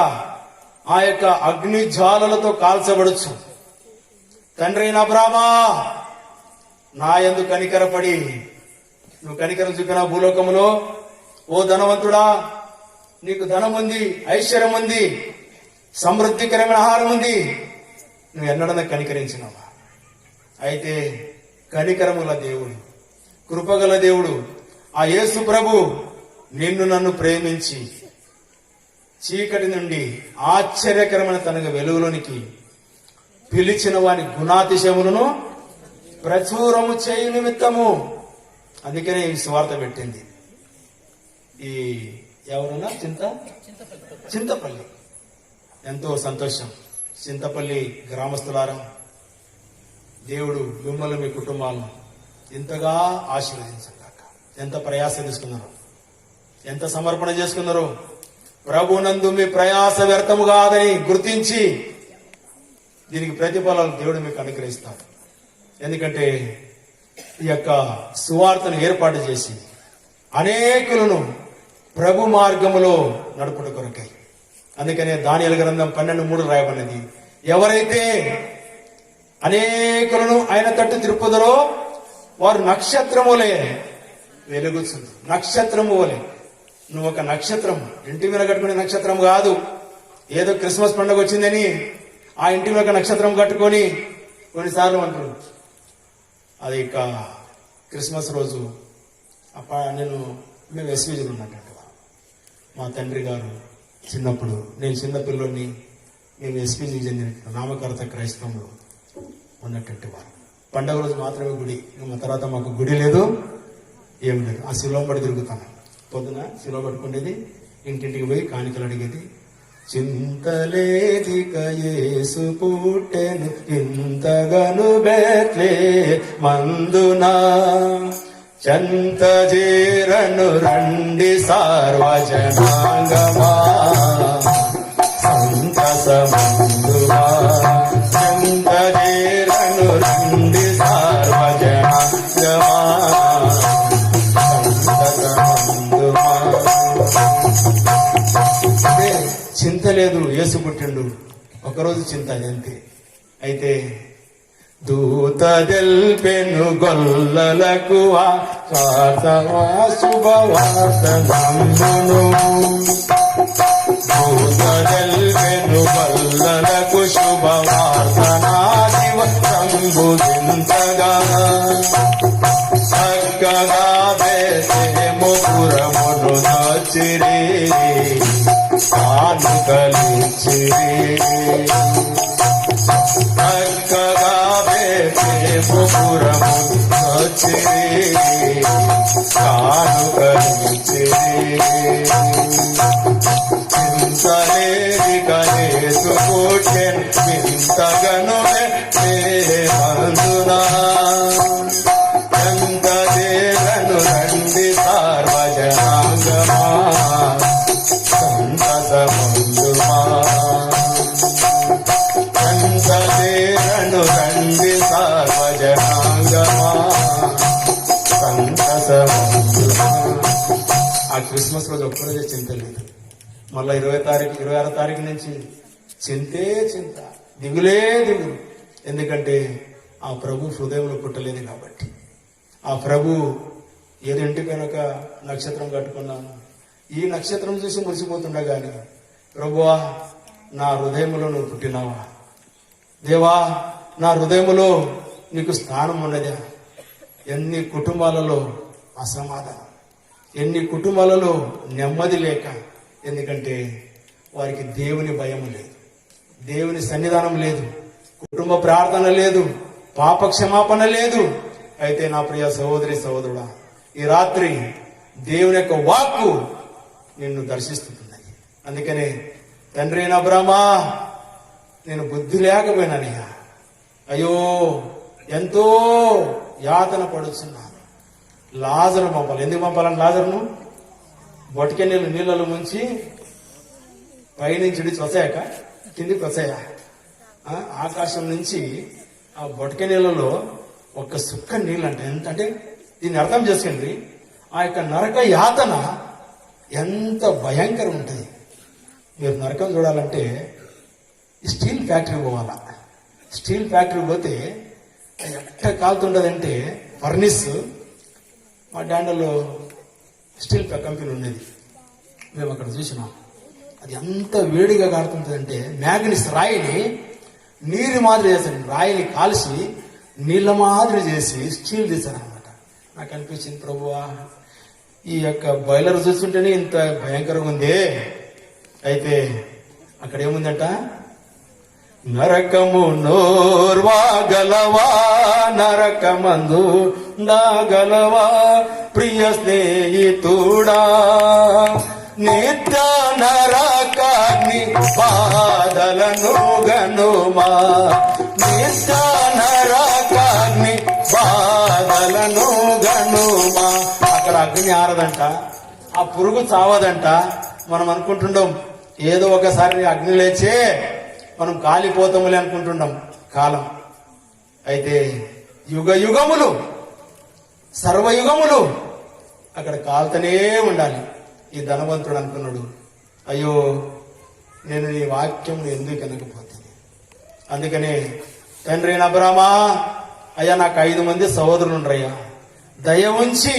ఆ యొక్క అగ్ని జ్వాలలతో కాల్చబడచ్చు. తండ్రి అయిన అబ్రామా, నా యందు కనికరపడి, నువ్వు కనికరం చూపిన భూలోకములో, ఓ ధనవంతుడా, నీకు ధనం ఉంది, ఐశ్వర్యం ఉంది, సమృద్ధికరమైన ఆహారం ఉంది, నువ్వు ఎన్నడన్నా కనికరించినావా? అయితే కనికరముల దేవుడు, కృపగల దేవుడు ఆ యేసు ప్రభు నిన్ను నన్ను ప్రేమించి చీకటి నుండి ఆశ్చర్యకరమైన తన వెలుగులోనికి పిలిచిన వాని గుణాతిశయములను ప్రచురము చేయు నిమిత్తము, అందుకనే ఈ స్వార్థ పెట్టింది. ఈ ఎవరున్నా చింతపల్లి, ఎంతో సంతోషం. చింతపల్లి గ్రామస్తులారా, దేవుడు మిమ్మల్ని మీ కుటుంబాలను ఎంతగా ఆశీర్వదించగాక. ఎంత ప్రయాస తీసుకున్నారు, ఎంత సమర్పణ చేసుకున్నారు. ప్రభునందు మీ ప్రయాస వ్యర్థము కాదని గుర్తించి దీనికి ప్రతిఫలాలు దేవుడు మీకు అనుగ్రహిస్తాడు. ఎందుకంటే ఈ యొక్క సువార్తను ఏర్పాటు చేసి అనేకులను ప్రభు మార్గములో నడుపుట కొరకై. అందుకనే దానియేలు గ్రంథం 12:3 రాయబడినది, ఎవరైతే అనేకులను ఆయన తట్టు తిరుపుదరో వారు నక్షత్రములే వెలుగుచుంది. నక్షత్రము వలె నువ్వు ఒక నక్షత్రం, ఇంటి మీద కట్టుకునే నక్షత్రం కాదు. ఏదో క్రిస్మస్ పండుగ వచ్చిందని ఆ ఇంటి మీద ఒక నక్షత్రం కట్టుకొని కొన్నిసార్లు అంటారు. అది ఇక క్రిస్మస్ రోజు మేము ఎస్వీజీలో ఉన్నట్టు మా తండ్రి గారు చిన్నప్పుడు, నేను చిన్నపిల్లని, మేము ఎస్పీజీకి చెందిన నామకర్త క్రైస్తవంలో ఉన్నటువంటి వారు. పండగ రోజు మాత్రమే గుడి, మా తర్వాత మాకు గుడి లేదు, ఏమి లేదు. ఆ శిలువ పడి తిరుగుతాను. పొద్దున శిలువ పట్టుకునేది, ఇంటింటికి పోయి కాணிకలు అడిగేది. చింతలేదిక యేసు పుట్టెను ఇంతగను బెత్లే మందునా, చంత చేరను రండి సార్వజనాంగమా, సంతసమందుమా, చంత చేరను రండి సార్వజనాంగమా, సంతసమందుమా. అంటే చింత లేదు, యేసు పుట్టిండు. ఒకరోజు చింత అంతే. అయితే దూత దెల్పెను గొల్లలకు శుభవార్త నమ్మును, దూత దెల్పెను గొల్లలకు శుభవార్త నా శివ సంబుదించగా, చక్కగా బేసేము పురమును నచ్చిరి, కానుకలిచ్చిరి, చక్కగా బేసేము పురమును నచ్చిరి, కానుకలిచ్చిరి. చింతలేదిక యేసు పుట్టెను ఇంతగను మందునా, చంత చేరను రండి సార్వజనాంగమా, సంతసమందుమా, చంత చేరను రండి సార్వజనాంగమా, సంతసమందుమా. ఆ క్రిస్మస్ రోజు ఒక్కరోజే చింత లేదు. మళ్ళా 26 తారీఖు నుంచి చింతే చింత, దిగులే దిగులు. ఎందుకంటే ఆ ప్రభు హృదయంలో పుట్టలేదు కాబట్టి. ఆ ప్రభు ఏదో ఇంటికైనా ఒక నక్షత్రం కట్టుకున్నాను, ఈ నక్షత్రం చూసి మురిసిపోతుండా గాని, ప్రభువా నా హృదయంలో నువ్వు పుట్టినావా, దేవా నా హృదయంలో నీకు స్థానం ఉన్నదా. ఎన్ని కుటుంబాలలో అసమాధానం, ఎన్ని కుటుంబాలలో నెమ్మది లేక. ఎందుకంటే వారికి దేవుని భయం లేదు, దేవుని సన్నిధానం లేదు, కుటుంబ ప్రార్థన లేదు, పాప క్షమాపణ లేదు. అయితే నా ప్రియ సహోదరి సహోదరుడా, ఈ రాత్రి దేవుని యొక్క వాక్కు నిన్ను దర్శిస్తున్నది. అందుకనే తండ్రి అయిన అబ్రామా, నేను బుద్ధి లేకపోయినానయ్యా, అయ్యో ఎంతో యాతన పడుతున్నాను, లాజరు పంపాలి. ఎందుకు పంపాలని లాజరును? బొటికే నీళ్ళలో ముంచి పైనుంచి వచ్చాక కిందికి వచ్చాయా, ఆకాశం నుంచి ఆ బొటికే నీళ్ళలో ఒక్క సుక్క నీళ్ళు అంటే ఎంత అంటే, దీన్ని అర్థం చేసుకోండి. ఆ యొక్క నరక యాతన ఎంత భయంకరం ఉంటుంది. మీరు నరకం చూడాలంటే స్టీల్ ఫ్యాక్టరీ పోవాలా. స్టీల్ ఫ్యాక్టరీ పోతే ఎట్ట కాలుతుండదంటే ఫర్నిస్. మా డాండలో స్టీల్ కంపెనీ ఉండేది, మేము అక్కడ చూసినాం. అది ఎంత వేడిగా కాడుతుంటుందంటే మ్యాగ్నీస్ రాయిని నీరు మాదిరి చేశారు, రాయిని కాల్చి నీళ్ళ మాదిరి చేసి స్టీల్ తీశారనమాట. నాకు అనిపించింది, ప్రభువా ఈ యొక్క బాయిలర్ చూస్తుంటేనే ఇంత భయంకరంగా ఉంది. అయితే అక్కడ ఏముందంట, నరకము నోర్వాగలవా, నరకమందు నాగలవా ప్రియ స్నేహితుడా, నిత్య నరకాగ్ని బాధలను గనుమా, నిత్య నరకాగ్ని బాధలను గనుమా. అక్కడ అగ్ని ఆరదంట, ఆ పురుగు చావదంట. మనం అనుకుంటుండం ఏదో ఒకసారి అగ్ని లేచే మనం కాలిపోతాములే అనుకుంటున్నాం కాలం. అయితే యుగ యుగములు సర్వయుగములు అక్కడ కాలుతూనే ఉండాలి. ఈ ధనవంతుడు అనుకున్నాడు, అయ్యో నేను నీ వాక్యం ఎందుకు వినకపోతుంది. అందుకనే తండ్రి అయిన అబ్రామా, అయ్యా నాకు 5 మంది సహోదరులు ఉండరయ్యా, దయ ఉంచి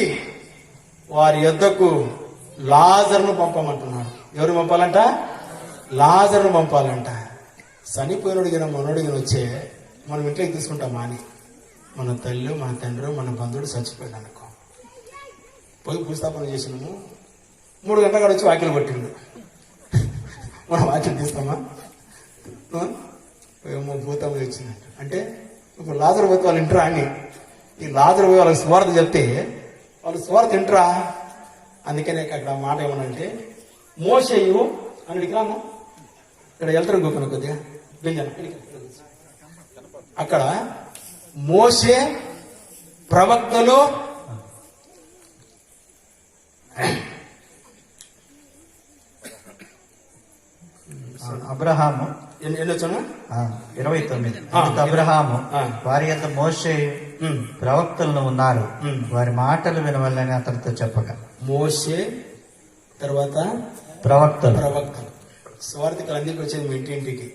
వారి యొద్దకు లాజర్ను పంపమంటున్నాడు. ఎవరు పంపాలంట? లాజర్ను పంపాలంట. చనిపోయినడిగిన మనోడిగిన వచ్చే మనం ఇంట్లోకి తీసుకుంటామా అని, మన తల్లి మన తండ్రి మన బంధువుడు చచ్చిపోయాడు అనుకో, పోయి భూస్థాపన చేసినాము, 3 గంటల కాడ వచ్చి వాకిలు కొట్టిండు, మనం వాకిలు తీస్తామా? ఏమో భూతం వచ్చిందంట అంటే ఇప్పుడు లాజరు పోతే వాళ్ళు ఇంటరా అని, ఈ లాజరు పోయి వాళ్ళకి స్వార్థ చెప్తే వాళ్ళు స్వార్థ ఇంటరా. అందుకనే అక్కడ మాట ఏమనంటే మోషేయు అని రాను, ఇక్కడ వెళ్తారు గోపన కొద్దిగా బెంజన, అక్కడ మోషే ప్రవక్తలు అబ్రహాము ఎన్ని వచ్చాను 29. అబ్రహాము వారి యొక్క మోషే ప్రవక్తలను ఉన్నారు, వారి మాటలు వినవల్లని అతనితో చెప్పగా. మోషే తర్వాత ప్రవక్తలు స్వార్థికులు అందరికి వచ్చేది మీ ఇంటింటికి,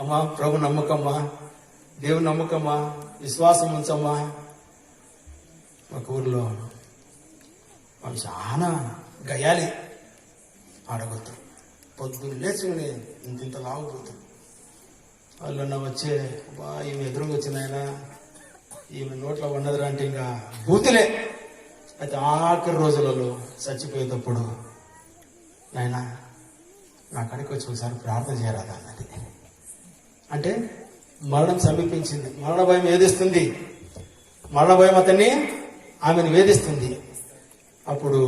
అమ్మా ప్రభు నమ్మకమ్మా, దేవుని నమ్మకమ్మా, విశ్వాసం ఉంచమ్మా. ఒక ఊర్లో వాళ్ళు చాలా గయాలి ఆడగొత్తారు, పొద్దున్న లేచుకుని ఇంత లాగుపోతారు. వాళ్ళు వచ్చే బా ఈమె ఎదురుగా వచ్చింది ఆయన, ఈమె నోట్లో ఉన్నదిరా అంటే ఇంకా బూతులే. అయితే ఆఖరి రోజులలో చచ్చిపోయేటప్పుడు నాయన నా కాడికి వచ్చి ఒకసారి ప్రార్థన చేయరాదా అన్నది. అంటే మరణం సమీపించింది, మరణ భయం వేధిస్తుంది, మరణ భయం అతన్ని ఆమెను వేధిస్తుంది. అప్పుడు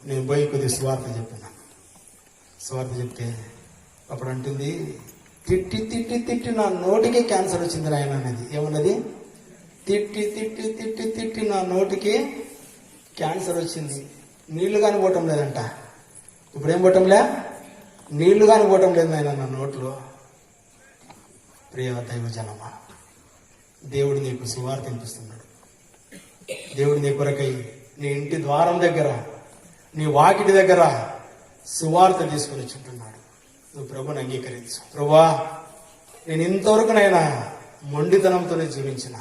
నేను పోయి కొద్దిగా స్వార్థ చెప్పాను. స్వార్థ చెప్తే అప్పుడు అంటుంది, తిట్టి తిట్టి తిట్టి నా నోటికి క్యాన్సర్ వచ్చింది నాయన అనేది. ఏమన్నది? తిట్టి తిట్టి తిట్టి తిట్టి నా నోటికి క్యాన్సర్ వచ్చింది, నీళ్లు కానీ పోవటం లేదంట. ఇప్పుడేం పోవటంలే? నీళ్లు కానీ పోవటం లేదు నాయన నా నోట్లో. ప్రియ దైవ జనమా, దేవుడు నీకు సువార్త వినిపిస్తున్నాడు. దేవుడు నీ కొరకై నీ ఇంటి ద్వారం దగ్గర, నీ వాకిటి దగ్గర సువార్త తీసుకుని చుంటున్నాడు. నువ్వు ప్రభుని అంగీకరించు. ప్రభువా, నేను ఇంతవరకు నైనా మొండితనంతోనే జీవించిన.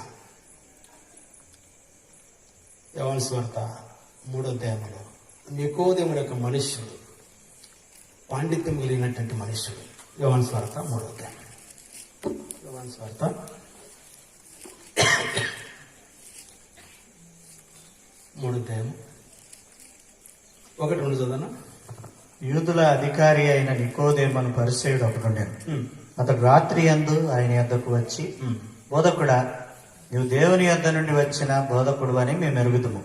యోహాను సువార్త 3వ అధ్యాయంలో నికోదేముడు యొక్క మనుష్యుడు, పాండిత్యం కలిగినటువంటి మనుష్యుడు. యోహాను సువార్త 3వ అధ్యాయం, యోహాను సువార్త 3వ అధ్యాయం 1-2 చదవనా? యూదుల అధికారి అయిన నికోదేమను పరిసయుడు ఒకడుండెను. అతడు రాత్రి యందు ఆయన యొద్దకు వచ్చి, బోధకుడా, నీవు దేవుని యొద్ద నుండి వచ్చిన బోధకుడు అని మేము ఎరుగుదుము.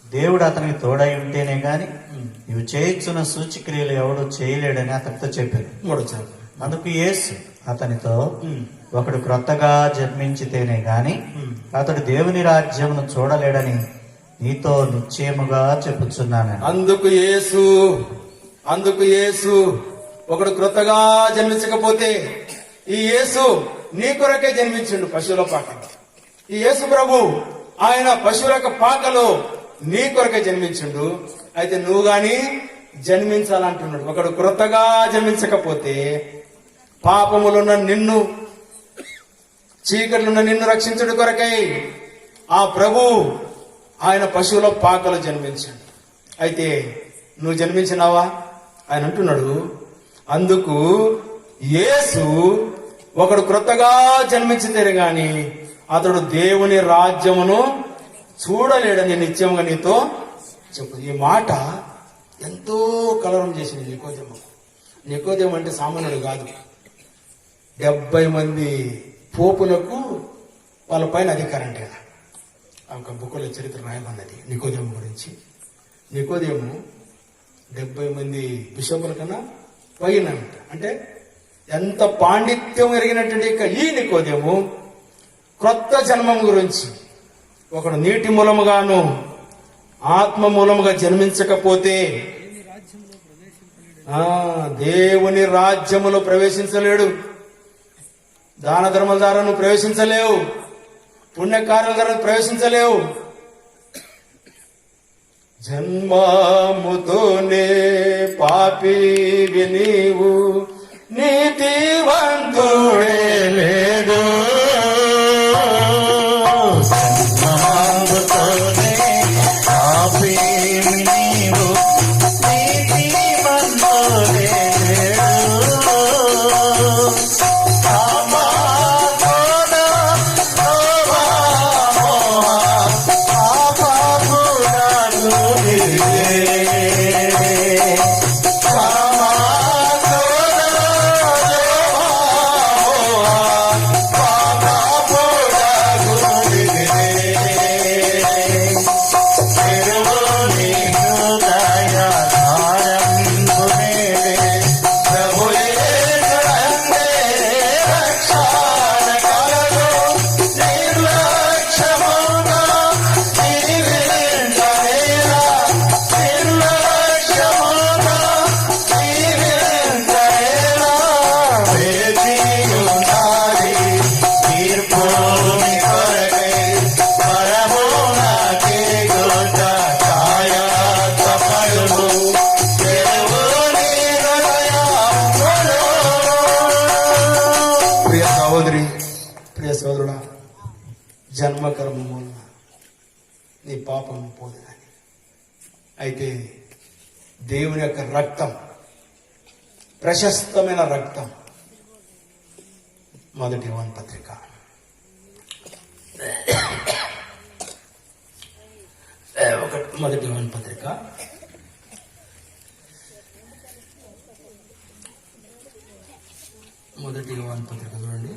దేవుడు అతనికి తోడై ఉంటేనే గాని నీవు చేయించున్న సూచక్రియలు ఎవడు చేయలేడని అతనితో చెప్పాడు. అందుకు యేసు అతనితో, ఒకడు క్రొత్తగా జన్మించితేనే గాని అతడు దేవుని రాజ్యమును చూడలేడని నీతో నిశ్చయముగా చెప్పుచున్నాను. అందుకు యేసు ఒకడు క్రొత్తగా జన్మించకపోతే, ఈ యేసు నీ కొరకే జన్మించిండు పశువుల పాకలో. ఈ యేసు ప్రభు ఆయన పశువుల యొక్క పాకలో నీ కొరకే జన్మించిండు. అయితే నువ్వు గాని జన్మించాలంటున్నాడు. ఒకడు క్రొత్తగా జన్మించకపోతే పాపములున్న నిన్ను, చీకట్లున్న నిన్ను రక్షించుడు కొరకై ఆ ప్రభు ఆయన పశువుల పాకలో జన్మించాడు. అయితే నువ్వు జన్మించినావా? ఆయన అంటున్నాడు, అందుకు యేసు ఒకడు క్రొత్తగా జన్మించితే గాని అతడు దేవుని రాజ్యమును చూడలేడని నిత్యంగా నీతో చెప్పు. ఈ మాట ఎంతో కలవరం చేసింది నికోదేము. నికోదేము అంటే సామాన్యుడు కాదు. 70 మంది పోపులకు వాళ్ళ పైన అధికారం అంటే ఒక బుక్కులో చరిత్ర రాయమన్నది నికోదేము గురించి. నికోదేము 70 మంది బిషపుల కన్నా పైన అంటే ఎంత పాండిత్యం ఎరిగినటువంటి ఈ నికోదేము క్రొత్త జన్మం గురించి, ఒకడు నీటి మూలముగాను ఆత్మ మూలముగా జన్మించకపోతే దేవుని రాజ్యములో ప్రవేశించలేడు. దాన ధర్మాల ద్వారా నువ్వు ప్రవేశించలేవు, పుణ్యకార్యాల ద్వారా ప్రవేశించలేవు. జన్మముతోనే పాపివి నీవు, నీతివంతుడే లేడు. జన్మముతోనే పాపివి నీవు, నీతివంతుడే జన్మకర్మ వలన నీ పాపం పోదు కానీ. అయితే దేవుని యొక్క రక్తం, ప్రశస్తమైన రక్తం. మొదటి యోహాను పత్రిక మొదటి యోహాను పత్రిక 1 యోహాను పత్రిక చూడండి.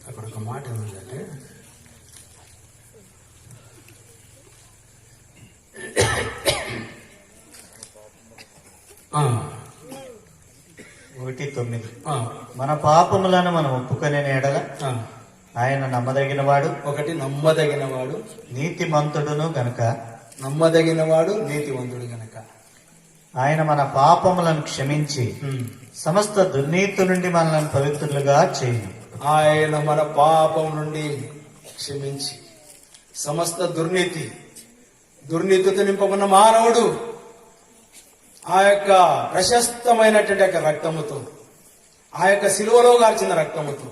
అక్కడ ఒక మాట ఏముందంటే, ఆ, 1:9 ఆ, మన పాపములను మనం ఒప్పుకునే ఎడల ఆ. ఆయన నమ్మదగినవాడు, ఒకటి నమ్మదగినవాడు, నీతిమంతుడును గనుక నమ్మదగినవాడు, నీతివంతుడు గనక. ఆయన మన పాపములను క్షమించి సమస్త దుర్నీతి నుండి మనల్ని పవిత్రులుగా చేయును. ఆయన మన పాపం నుండి క్షమించి సమస్త దుర్నీతితో నింపబడిన మానవుడు ఆ యొక్క ప్రశస్తమైనటువంటి యొక్క రక్తముతో, ఆ యొక్క శిలువలో గార్చిన రక్తముతో,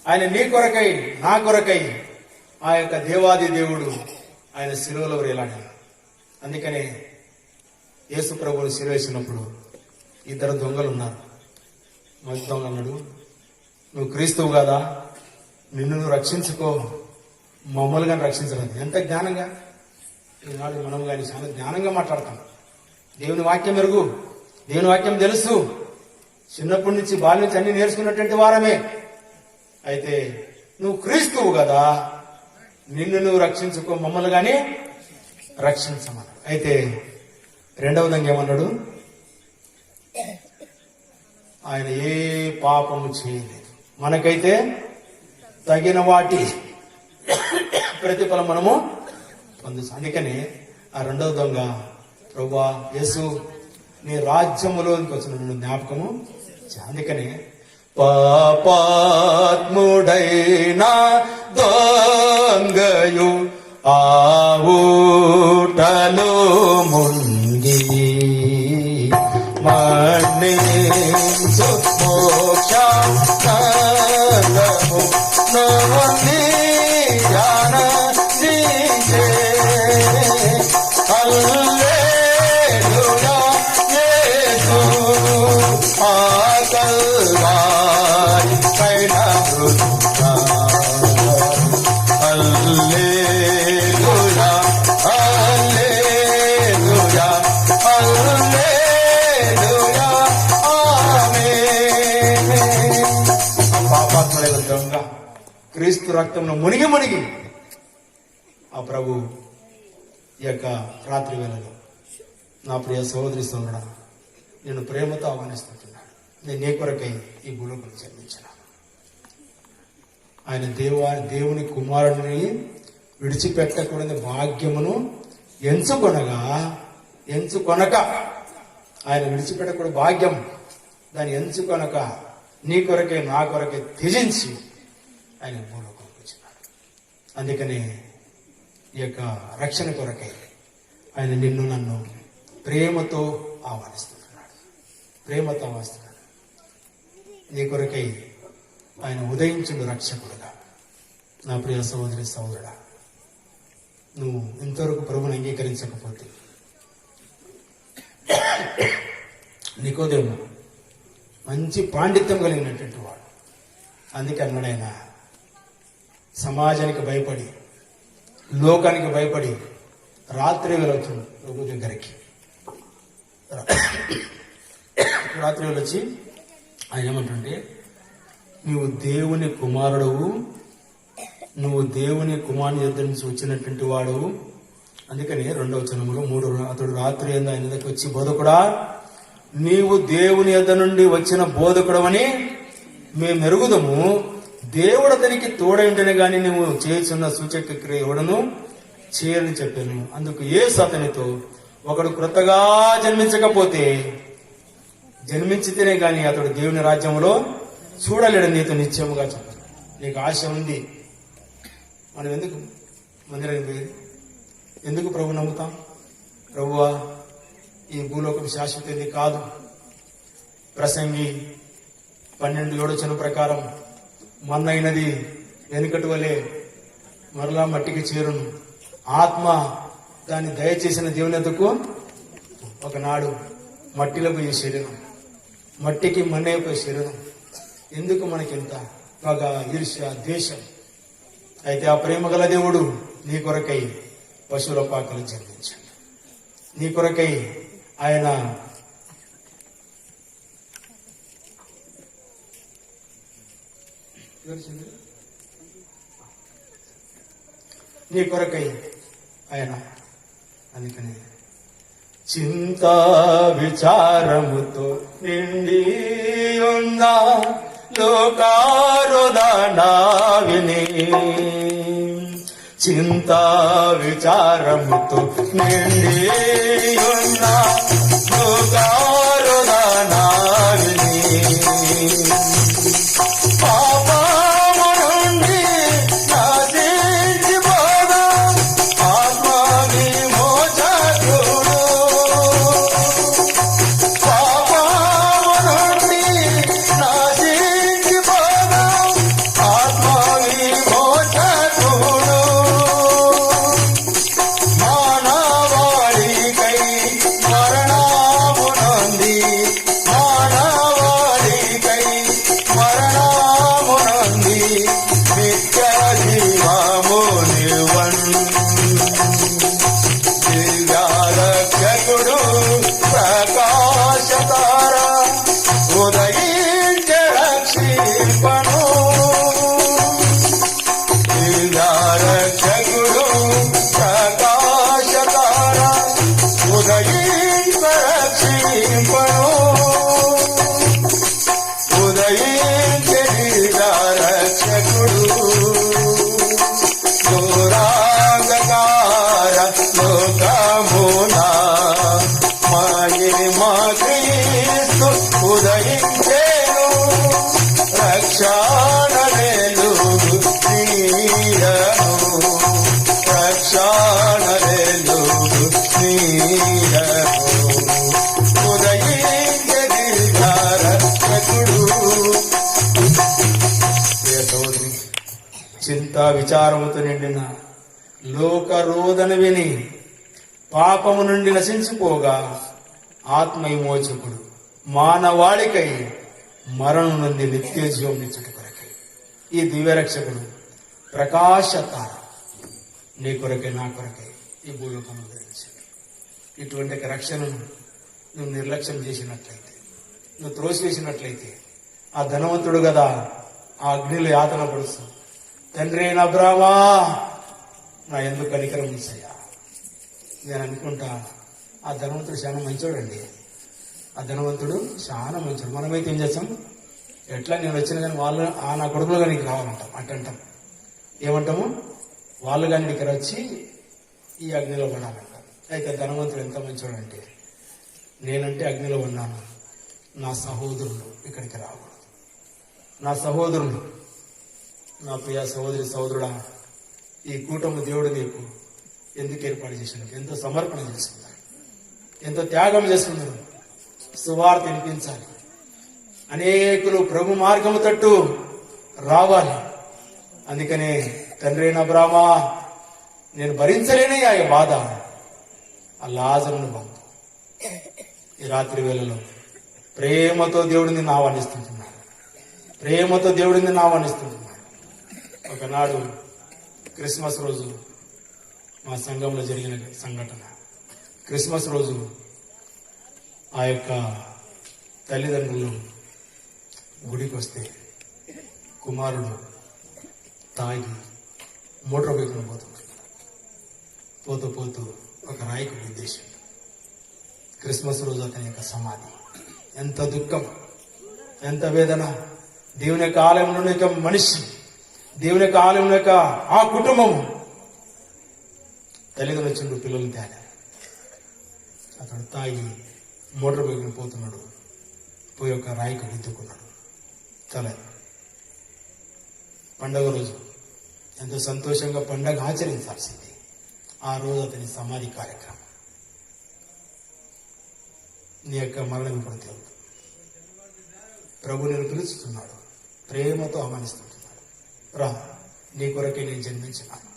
ఆయన నీ కొరకై నా కొరకై ఆ యొక్క దేవాది దేవుడు ఆయన శిలువలో వేలాడాడు. అందుకనే యేసు ప్రభువుని శిలువేసినప్పుడు 2 దొంగలు ఉన్నారు. మొదటి దొంగ అన్నాడు, నువ్వు క్రీస్తువు కదా, నిన్ను నువ్వు రక్షించుకో, మమ్మల్ని కానీ రక్షించలేదు. ఎంత జ్ఞానంగా ఈనాడు మనం కానీ చాలా జ్ఞానంగా మాట్లాడతాం. దేవుని వాక్యం ఎరుగు, దేవుని వాక్యం తెలుసు, చిన్నప్పటి నుంచి బాల్యం నుంచి అన్ని నేర్చుకున్నటువంటి వారమే. అయితే నువ్వు క్రీస్తువు కదా, నిన్ను నువ్వు రక్షించుకో, మమ్మల్ని కానీ రక్షించమన్నాడు. అయితే రెండవ దంగ ఏమన్నాడు, ఆయన ఏ పాపము చేయలేదు, మనకైతే తగిన వాటి ప్రతిఫలం మనము పొందచ్చు. అందుకని ఆ రెండవ దొంగ, ప్రభువా యేసు నీ రాజ్యములోనికి వచ్చిన నన్ను జ్ఞాపకము. అందుకని పాపాత్ముడైనా దొంగయు ఆ ఊటలో ముంగి మన్నించు మోక్షము నోని ధ్యానించే. హల్లెలూయా యేసు ఆ కల్వారి పైన మృతుడా. హల్లెలూయా హల్లెలూయా హల్లెలూయా ఆమేన్. పాపాత్ముడైన దొంగ క్రీస్తు రక్తంలో మునిగి ఆ ప్రభు ఈ యొక్క రాత్రి వేళలో, నా ప్రియ సహోదరి సోదరుడా, నేను ప్రేమతో ఆహ్వానిస్తున్నాడు. నేను నీ కొరకై ఈ భూలోకం జన్మించినాను. ఆయన దేవుని కుమారుడిని విడిచిపెట్టకూడని భాగ్యమును ఎంచుకొనక ఆయన విడిచిపెట్టకూడని భాగ్యం దాన్ని ఎంచుకొనక నీ కొరకే నా కొరకే త్యజించి ఆయన భూలోకం వచ్చినాడు. అందుకనే ఈ యొక్క రక్షణ కొరకై ఆయన నిన్ను నన్ను ప్రేమతో ఆహ్వానిస్తున్నాడు. నీ కొరకై ఆయన ఉదయించుడు రక్షకుడుగా. నా ప్రియ సహోదరి సహోదరుడా, నువ్వు ఇంతవరకు ప్రభుని అంగీకరించకపోతే, నికోదేము మంచి పాండిత్యం కలిగినటువంటి వాడు. అందుకే అన్నాడైనా, సమాజానికి భయపడి, లోకానికి భయపడి రాత్రి వెళ్ళొచ్చు ప్రభు దగ్గరికి. రాత్రి వెళ్ళొచ్చి ఆయన ఏమంటుంటే, నువ్వు దేవుని కుమారుడవు, నువ్వు దేవుని కుమారుని యొద్ద నుంచి వచ్చినటువంటి వాడవు. అందుకని 2వ వచనములో 3 అతడు రాత్రి ఆయన దగ్గరికి వచ్చి, బోధకుడా, నీవు దేవుని యొద్ద నుండి వచ్చిన బోధకుడవని మేము ఎరుగుదము. దేవుడు అతనికి తోడైంటనే గాని నువ్వు చేయుచున్న సూచక క్రియ ఎవడను చేయని చెప్పాను. అందుకు యేసు అతనితో, ఒకడు క్రొత్తగా జన్మించితేనే గాని అతడు దేవుని రాజ్యంలో చూడలేడు నీతో నిశ్చయముగా చెప్పాను. నీకు ఆశ ఉంది, మనం ఎందుకు మందిరానికి పోయేది? ఎందుకు ప్రభు నమ్ముతాం? ప్రభువా, ఈ భూలోకం శాశ్వతది కాదు. ప్రసంగి 12:7 ప్రకారం మన్నైనది వెనుకటి వలె మరలా మట్టికి చేరును. ఆత్మ దాన్ని దయచేసిన దేవుని ఎద్దకు ఒకనాడు మట్టిలో పోయే శరీరం, మట్టికి మన్నైపోయే శరీరం. ఎందుకు మనకింత పగ, ఈర్ష్య, ద్వేషం? అయితే ఆ ప్రేమ గల దేవుడు నీ కొరకై పశువుల పాకలు జన్మించాడు. నీ కొరకై ఆయన నీ కొరకై ఆయన అందుకని చింత విచారముతో నిండి ఉన్న లోకారుదనా విని, చింత విచారముతో నిండి ఉన్న లోకారుదనా విని, పాపము నుండి నాశించిపోగా ఆత్మ విమోచకుడు, పాపము నుండి నాశించిపోగా ఆత్మ విమోచకుడు, మానవాళికై మరణము నొంది, మానవాళికై మరణము నొంది నిత్య జీవము నివన్, దివ్యారక్షకుడు ప్రకాశతార ఉదయించే రక్షింపను, దివ్యారక్షకుడు ప్రకాశతార ఉదయించ రక్షింపను, ఉదయించే రక్షకుడు, ఘోరాంధకార లోకమున మహిమా క్రీస్తు ఉదయించేను, రక్షణ వెలుగు నీడను, రక్షణ వెలుగు నీడను, ఉదయించే రక్షకుడు. ప్రియ సోదరి, చింత విచారముతో నిండిన లోకరోదన విని పాపము నుండి నశించిపోగా ఆత్మ విమోచకుడు మానవాళికై మరణం నుండి నిత్య జీవం నిచ్చుట కొరకై ఈ దివ్యరక్షకుడు ప్రకాశతార నీ కొరకై నా కొరకై ఈ భూలోకం ధరించాడు. ఇటువంటి రక్షణను నువ్వు నిర్లక్ష్యం చేసినట్లయితే, నువ్వు త్రోసివేసినట్లయితే ఆ ధనవంతుడు కదా ఆ అగ్నిలో యాతన పడుస్తూ, తండ్రి అయిన అబ్రామా నా ఎందుకు కనికరం ఉంచయ్యా. నేను అనుకుంటా ఆ ధనవంతుడు చాలా మంచోడండి, ఆ ధనవంతుడు చాలా మంచోడు. మనమైతే ఏం చేస్తాం, ఎట్లా నేను వచ్చిన కానీ వాళ్ళు నా కొడుకులు కానీ నీకు రావాలంటాం, అంటాం. ఏమంటాము, వాళ్ళు కానీ ఇక్కడ వచ్చి ఈ అగ్నిలో పడాలంటాం. అయితే ధనవంతుడు ఎంత మంచోడంటే, నేనంటే అగ్నిలో ఉన్నాను, నా సహోదరులు ఇక్కడికి రాకూడదు. నా సహోదరులు, నా ప్రియ సహోదరి సహోదరుడా, ఈ కూటమి దేవుడు నీకు ఎందుకు ఏర్పాటు చేసినాడు, ఎంతో సమర్పణ చేసుకున్నాడు, ఎంతో త్యాగం చేసుకున్నాడు. సువార్త వినిపించాలి, అనేకులు ప్రభు మార్గము తట్టు రావాలి. అందుకనే తండ్రి అయిన అబ్రామా నేను భరించలేనయ్యా ఈ బాధ, ఆ లాజరును పంపు. ఈ రాత్రి వేళలో ప్రేమతో దేవుడు నిన్ను ఆహ్వానిస్తుంటున్నాడు, ప్రేమతో దేవుడు నిన్ను ఆహ్వానిస్తుంటున్నాడు. ఒకనాడు క్రిస్మస్ రోజు మా సంఘంలో జరిగిన సంఘటన. క్రిస్మస్ రోజు ఆ యొక్క తల్లిదండ్రులు గుడికి వస్తే కుమారుడు తాగి మోటార్ బైక్ను పోతూ పోతూ ఒక రాయికి ఉద్దేశం. క్రిస్మస్ రోజు అతని యొక్క సమాధి. ఎంత దుఃఖం, ఎంత వేదన. దేవుని యొక్క ఆలయంలో యొక్క మనిషి, దేవుని యొక్క ఆలయంలో యొక్క ఆ కుటుంబం, తల్లిదండ్రులు వచ్చిండు పిల్లల్ని తేగా, అతడు తాగి మోటార్ బైక్ను పోతున్నాడు, పోయి ఒక రాయికి గుద్దుకున్నాడు తల. పండగ రోజు ఎంతో సంతోషంగా పండగ ఆచరించాల్సింది. ఆ రోజు అతని సమాధి కార్యక్రమం. నీ యొక్క మరణం ఇప్పుడు తెలియదు. ప్రభు నేను పిలుస్తున్నాడు, ప్రేమతో ఆహ్వానిస్తుంటున్నాడు. రా, నీ కొరకే నేను జన్మించినాను,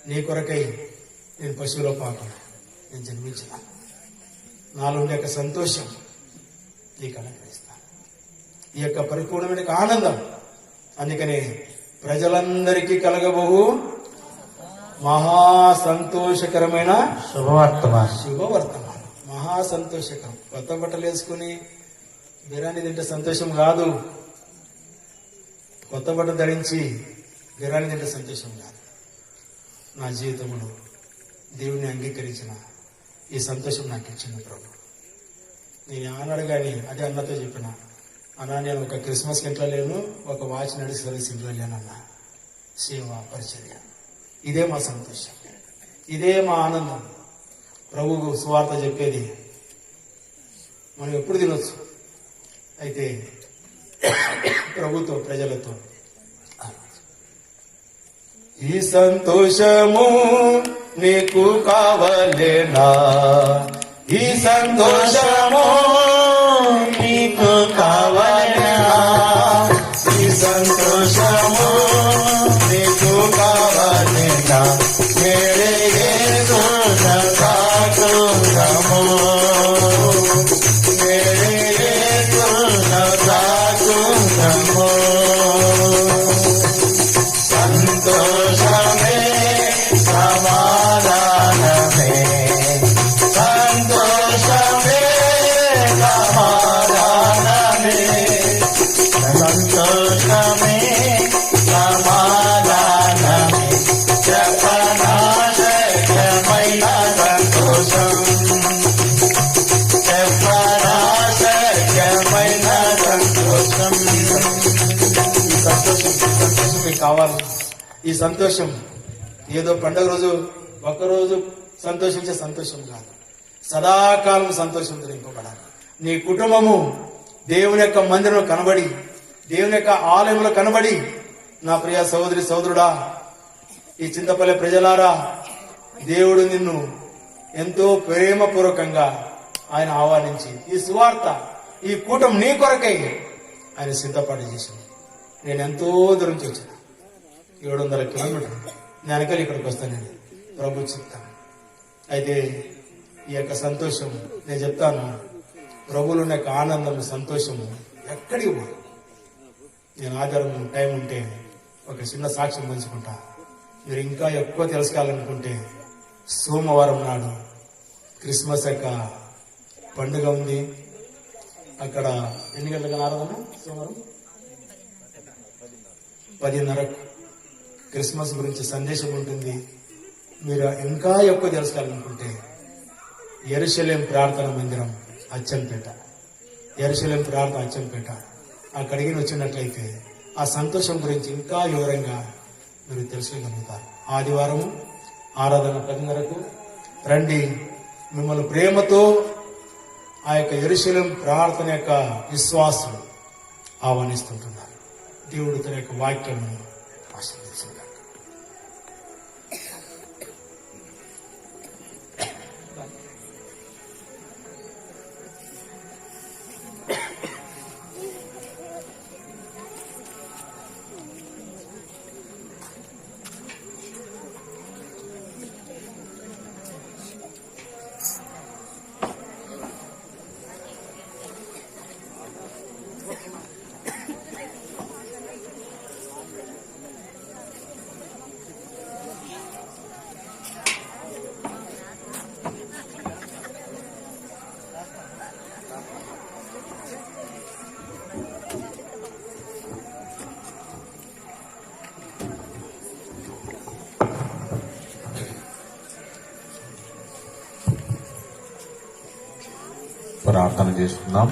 నీ కొరకై నేను పశువుల పాపం నేను జన్మించిన నాలో ఉండే యొక్క సంతోషం నీకు అనుగ్రహిస్తాను, ఈ యొక్క పరిపూర్ణమైన ఆనందం. అందుకనే ప్రజలందరికీ కలగబోవు మహా సంతోషకరమైన శుభవర్తమానం, మహా సంతోషకరం. కొత్త బట్టలు వేసుకుని బిర్యానీ తింటే సంతోషం కాదు, కొత్త బట్టలు ధరించి బిర్యానీ తింటే సంతోషం కాదు. నా జీవితంలో దేవుని అంగీకరించిన ఈ సంతోషం నాకు ఇచ్చింది ప్రభు. నేను ఆనాడు కానీ అదే అన్నతో చెప్పిన, అన్నా నేను ఒక క్రిస్మస్కి ఇంట్లో లేను, ఒక వాచ్ నడి సర్వీస్ ఇంట్లో లేనన్నా. సేవ పరిచర్య ఇదే మా సంతోషం, ఇదే మా ఆనందం. ప్రభువు సువార్త చెప్పేది మనం ఎప్పుడు తినొచ్చు, అయితే ప్రభుతో ప్రజలతో ఈ సంతోషము నీకు కావలేనా, ఈ సంతోషము నీకు కావలేనా, ఈ సంతోషము నీకు కావలేనా, మేరే యేసు సాకురము, మేరే యేసు సాకురము. సంతోషమే సమాధానమే, సంతోషమే సమాధానమే, సంతోషమే సమాధానమే, చెప్పనాశక్యమైన సంతోషం, చెప్పనాశక్యమైన సంతోషం. ఈ సంతోషం మీకు కావాలి. ఈ సంతోషం ఏదో పండుగ రోజు ఒక్కరోజు సంతోషించే సంతోషం కాదు, సదాకాలం సంతోషంతో నింపబడాలి. నీ కుటుంబము దేవుని యొక్క మందిరంలో కనబడి, దేవుని యొక్క ఆలయంలో కనబడి, నా ప్రియ సహోదరి సహోదరుడా, ఈ చింతపల్లి ప్రజలారా, దేవుడు నిన్ను ఎంతో ప్రేమపూర్వకంగా ఆయన ఆహ్వానించి ఈ సువార్త, ఈ కూటమి నీ కొరకై ఆయన సిద్ధపాటు చేసింది. నేను ఎంతో దూరం నుంచి వచ్చాను, 700 కిలోమీటర్లు వెనకాల ఇక్కడికి వస్తానండి, ప్రభు చెప్తాను. అయితే ఈ యొక్క సంతోషం నేను చెప్తాను, ప్రభువులో ఉన్న యొక్క ఆనందం సంతోషము ఎక్కడికి పోదు. నేను ఆధారం టైం ఉంటే ఒక చిన్న సాక్ష్యం పంచుకుంటా. మీరు ఇంకా ఎక్కువ తెలుసుకోవాలనుకుంటే సోమవారం నాడు క్రిస్మస్ యొక్క పండుగ ఉంది. అక్కడ ఎన్ని గంటలకు ఆరాధన? సోమవారం 10:30 క్రిస్మస్ గురించి సందేశం ఉంటుంది. మీరు ఇంకా ఎక్కువ తెలుసుకోవాలనుకుంటే యెరూషలేం ప్రార్థన మందిరం అచ్చంపేట, యెరూషలేం ప్రార్థన అచ్చంపేట, అక్కడికి వచ్చినట్లయితే ఆ సంతోషం గురించి ఇంకా వివరంగా మీరు తెలుసుకోగలుగుతారు. ఆదివారం ఆరాధన 10:30 రండి. మిమ్మల్ని ప్రేమతో ఆ యొక్క యెరూషలేం ప్రార్థన యొక్క విశ్వాసం ఆహ్వానిస్తుంటున్నారు. దేవుడు తన యొక్క వాక్యం ఆశీర్వదించుగాక. ప్రార్థన చేసుకుందాం.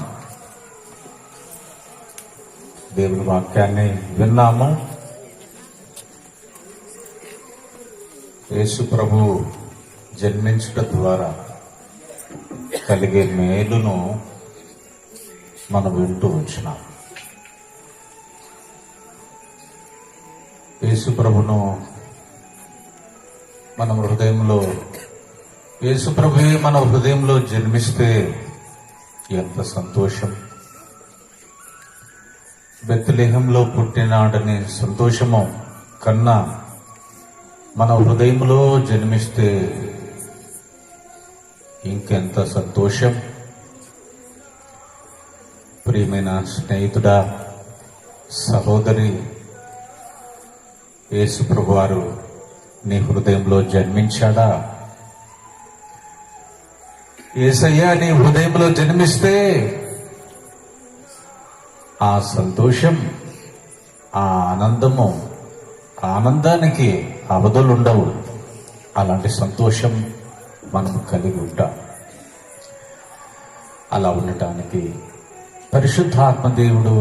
దేవుని వాక్యాన్ని విన్నాము. యేసు ప్రభు జన్మించుట ద్వారా కలిగే మేలును మనం వింటూ వచ్చినాం. యేసు ప్రభును మన హృదయంలో, యేసు ప్రభువే మన హృదయంలో జన్మిస్తే ఎంత సంతోషం. బెత్లెహేంలో పుట్టినాడనే సంతోషము కన్నా మన హృదయంలో జన్మిస్తే ఇంకెంత సంతోషం. ప్రియమైన స్నేహితుడా, సహోదరి, యేసు ప్రభువారు నీ హృదయంలో జన్మించాడా? యేసయ్య నీ హృదయంలో జన్మిస్తే ఆ సంతోషం, ఆ ఆనందానికి అవధులుండవు. అలాంటి సంతోషం మనం కలిగి ఉంటాం. అలా ఉండటానికి పరిశుద్ధాత్మ దేవుడు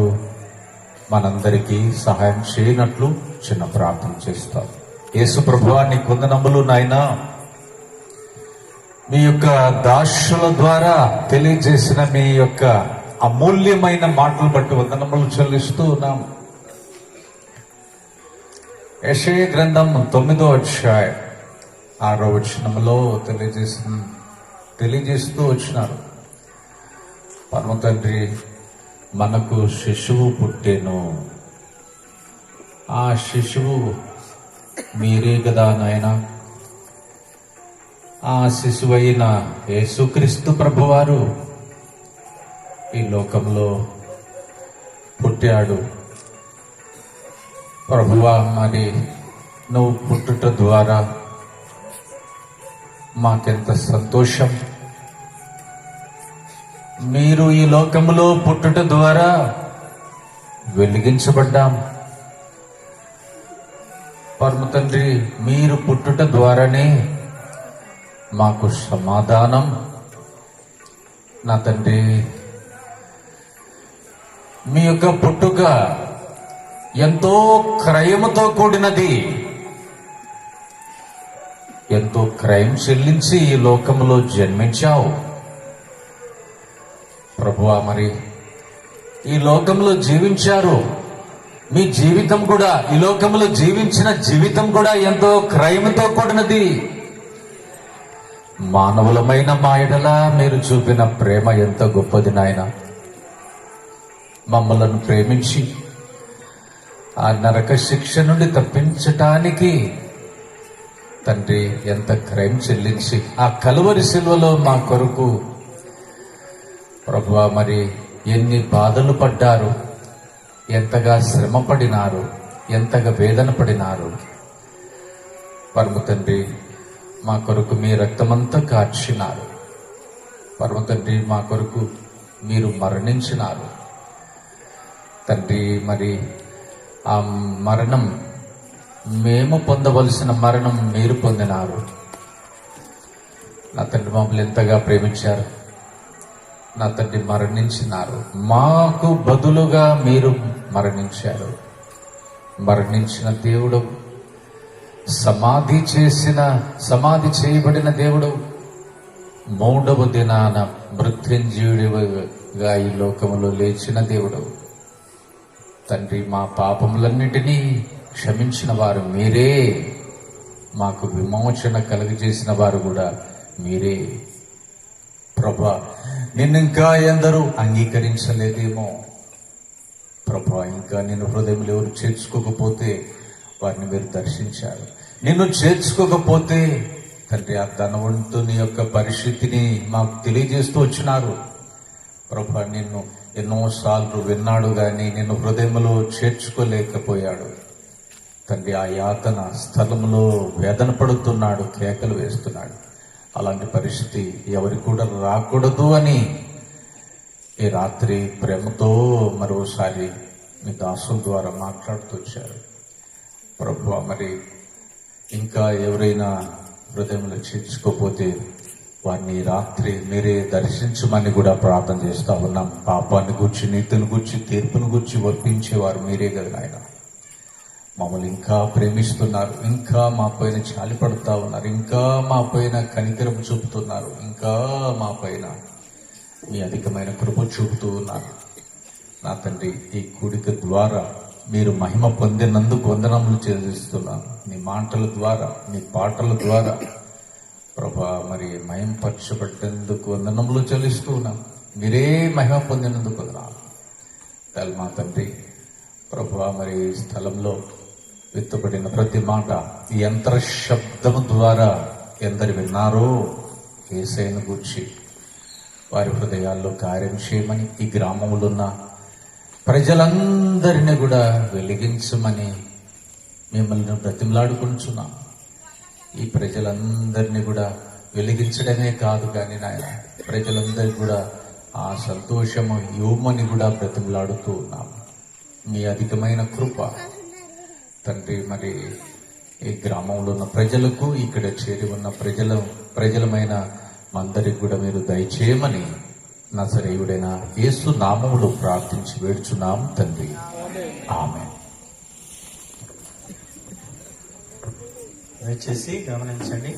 మనందరికీ సహాయం చేయనట్లు చిన్న ప్రార్థన చేస్తాం. యేసు ప్రభువా, నీ వందనములు నాయనా. మీ యొక్క దాసుల ద్వారా తెలియజేసిన మీ యొక్క అమూల్యమైన మాటలు బట్టి వందనములు చెల్లిస్తూ ఉన్నాం. యెషయా గ్రంథం 9వ అధ్యాయం 6వ వచనంలో తెలియజేస్తూ వచ్చినారు. పరమ తండ్రి, మనకు శిశువు పుట్టెను. ఆ శిశువు మీరే కదా నాయనా. ఆ శిశువైన యేసుక్రీస్తు ప్రభువారు ఈ లోకంలో పుట్టాడు. ప్రభువా, మరి నువ్వు పుట్టుట ద్వారా మాకెంత సంతోషం. మీరు ఈ లోకంలో పుట్టుట ద్వారా వెలిగించబడ్డాం. పరమ తండ్రి, మీరు పుట్టుట ద్వారానే మాకు సమాధానం. నా తండ్రి, మీ యొక్క పుట్టుక ఎంతో క్రయముతో కూడినది. ఎంతో క్రయం చెల్లించి ఈ లోకంలో జన్మించావు ప్రభువా. మరి ఈ లోకంలో జీవించారు. మీ జీవితం కూడా, ఈ లోకంలో జీవించిన జీవితం కూడా ఎంతో క్రయముతో కూడినది. మానవులమైన మా ఎడల మీరు చూపిన ప్రేమ ఎంత గొప్పది నాయన. మమ్మలను ప్రేమించి ఆ నరక శిక్ష నుండి తప్పించటానికి తండ్రి ఎంత క్రయం చెల్లించి ఆ కలువరి శిలువలో మా కొరకు ప్రభువా మరి ఎన్ని బాధలు పడ్డారు, ఎంతగా శ్రమ పడినారు, ఎంతగా వేదన పడినారు. పరమ తండ్రి, మా కొరకు మీ రక్తమంతా కార్చినారు. పరమ తండ్రి, మా కొరకు మీరు మరణించినారు తండ్రి. మరి ఆ మరణం, మేము పొందవలసిన మరణం మీరు పొందినారు. నా తండ్రి, మమ్మల్ని ఎంతగా ప్రేమించారు. నా తండ్రి, మరణించినారు. మాకు బదులుగా మీరు మరణించారు. మరణించిన దేవుడు, సమాధి చేయబడిన దేవుడు, 3వ దినాన మృత్యుంజయుడిగా ఈ లోకములో లేచిన దేవుడు తండ్రి. మా పాపములన్నిటినీ క్షమించిన వారు మీరే. మాకు విమోచన కలుగజేసిన వారు కూడా మీరే ప్రభా. నిన్ను ఇంకా ఎందరూ అంగీకరించలేదేమో ప్రభా. ఇంకా నిన్ను హృదయంలో ఎవరు చేర్చుకోకపోతే వారిని మీరు దర్శించారు. నిన్ను చేర్చుకోకపోతే తండ్రి, ఆ ధనవంతుని యొక్క పరిస్థితిని మాకు తెలియజేస్తూ వచ్చినారు ప్రభా. నిన్ను ఎన్నోసార్లు విన్నాడు గాని నిన్ను హృదయంలో చేర్చుకోలేకపోయాడు తండ్రి. ఆ యాతన స్థలంలో వేదన పడుతున్నాడు, కేకలు వేస్తున్నాడు. అలాంటి పరిస్థితి ఎవరి కూడా రాకూడదు అని ఈ రాత్రి ప్రేమతో మరోసారి మీ దాసుల ద్వారా మాట్లాడుతూ వచ్చారు ప్రభువా. మరి ఇంకా ఎవరైనా హృదయంలో చేర్చుకోపోతే వారిని రాత్రి మీరే దర్శించమని కూడా ప్రార్థన చేస్తా ఉన్నాం. పాపాన్ని గుర్చి, నీతిని గుర్చి, తీర్పును గుర్చి వర్తించేవారు మీరే కదా నాయన. మమ్మల్ని ఇంకా ప్రేమిస్తున్నారు, ఇంకా మా పైన చాలి పడుతూ ఉన్నారు, ఇంకా మా పైన కనికరం చూపుతున్నారు, ఇంకా మా పైన మీ అధికమైన కృప చూపుతూ ఉన్నారు నా తండ్రి. ఈ కూడిక ద్వారా మీరు మహిమ పొందినందుకు వందనములు చెల్లిస్తున్నాను. నీ మాటల ద్వారా, నీ పాటల ద్వారా ప్రభా మరి మహిమపరచబడ్డందుకు వందనములు చెల్లిస్తూ ఉన్నాం. మీరే మహిమ పొందినందుకు వందనాలు మా తండ్రి. ప్రభా మరి స్థలంలో విత్తబడిన ప్రతి మాట ఈ యంత్ర శబ్దము ద్వారా ఎందరు విన్నారో యేసయ్యను గూర్చి వారి హృదయాల్లో కార్యం చేయమని, ఈ గ్రామంలో ఉన్న ప్రజలందరినీ కూడా వెలిగించమని మిమ్మల్ని బ్రతిమలాడుకుంటున్నాం. ఈ ప్రజలందరినీ కూడా వెలిగించడమే కాదు కానీ నాయన, ప్రజలందరికీ కూడా ఆ సంతోషము ఇవ్వమని కూడా బ్రతిమలాడుతూ ఉన్నాం. మీ అధికమైన కృప తండ్రి, మరి ఈ గ్రామంలో ఉన్న ప్రజలకు, ఇక్కడ చేరి ఉన్న ప్రజలమైన అందరికి కూడా మీరు దయచేయమని నజరేయుడైన యేసు నామములో ప్రార్థించి వేడుచున్నాం తండ్రి, ఆమేన్. దయచేసి గమనించండి,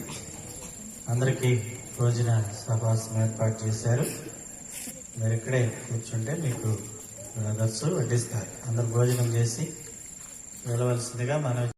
అందరికీ భోజన సభాసం ఏర్పాటు చేశారు. మీరు ఇక్కడే కూర్చుంటే మీకు బ్రదర్స్ వడ్డిస్తారు. అందరు భోజనం చేసి వెళ్ళవలసిందిగా మనం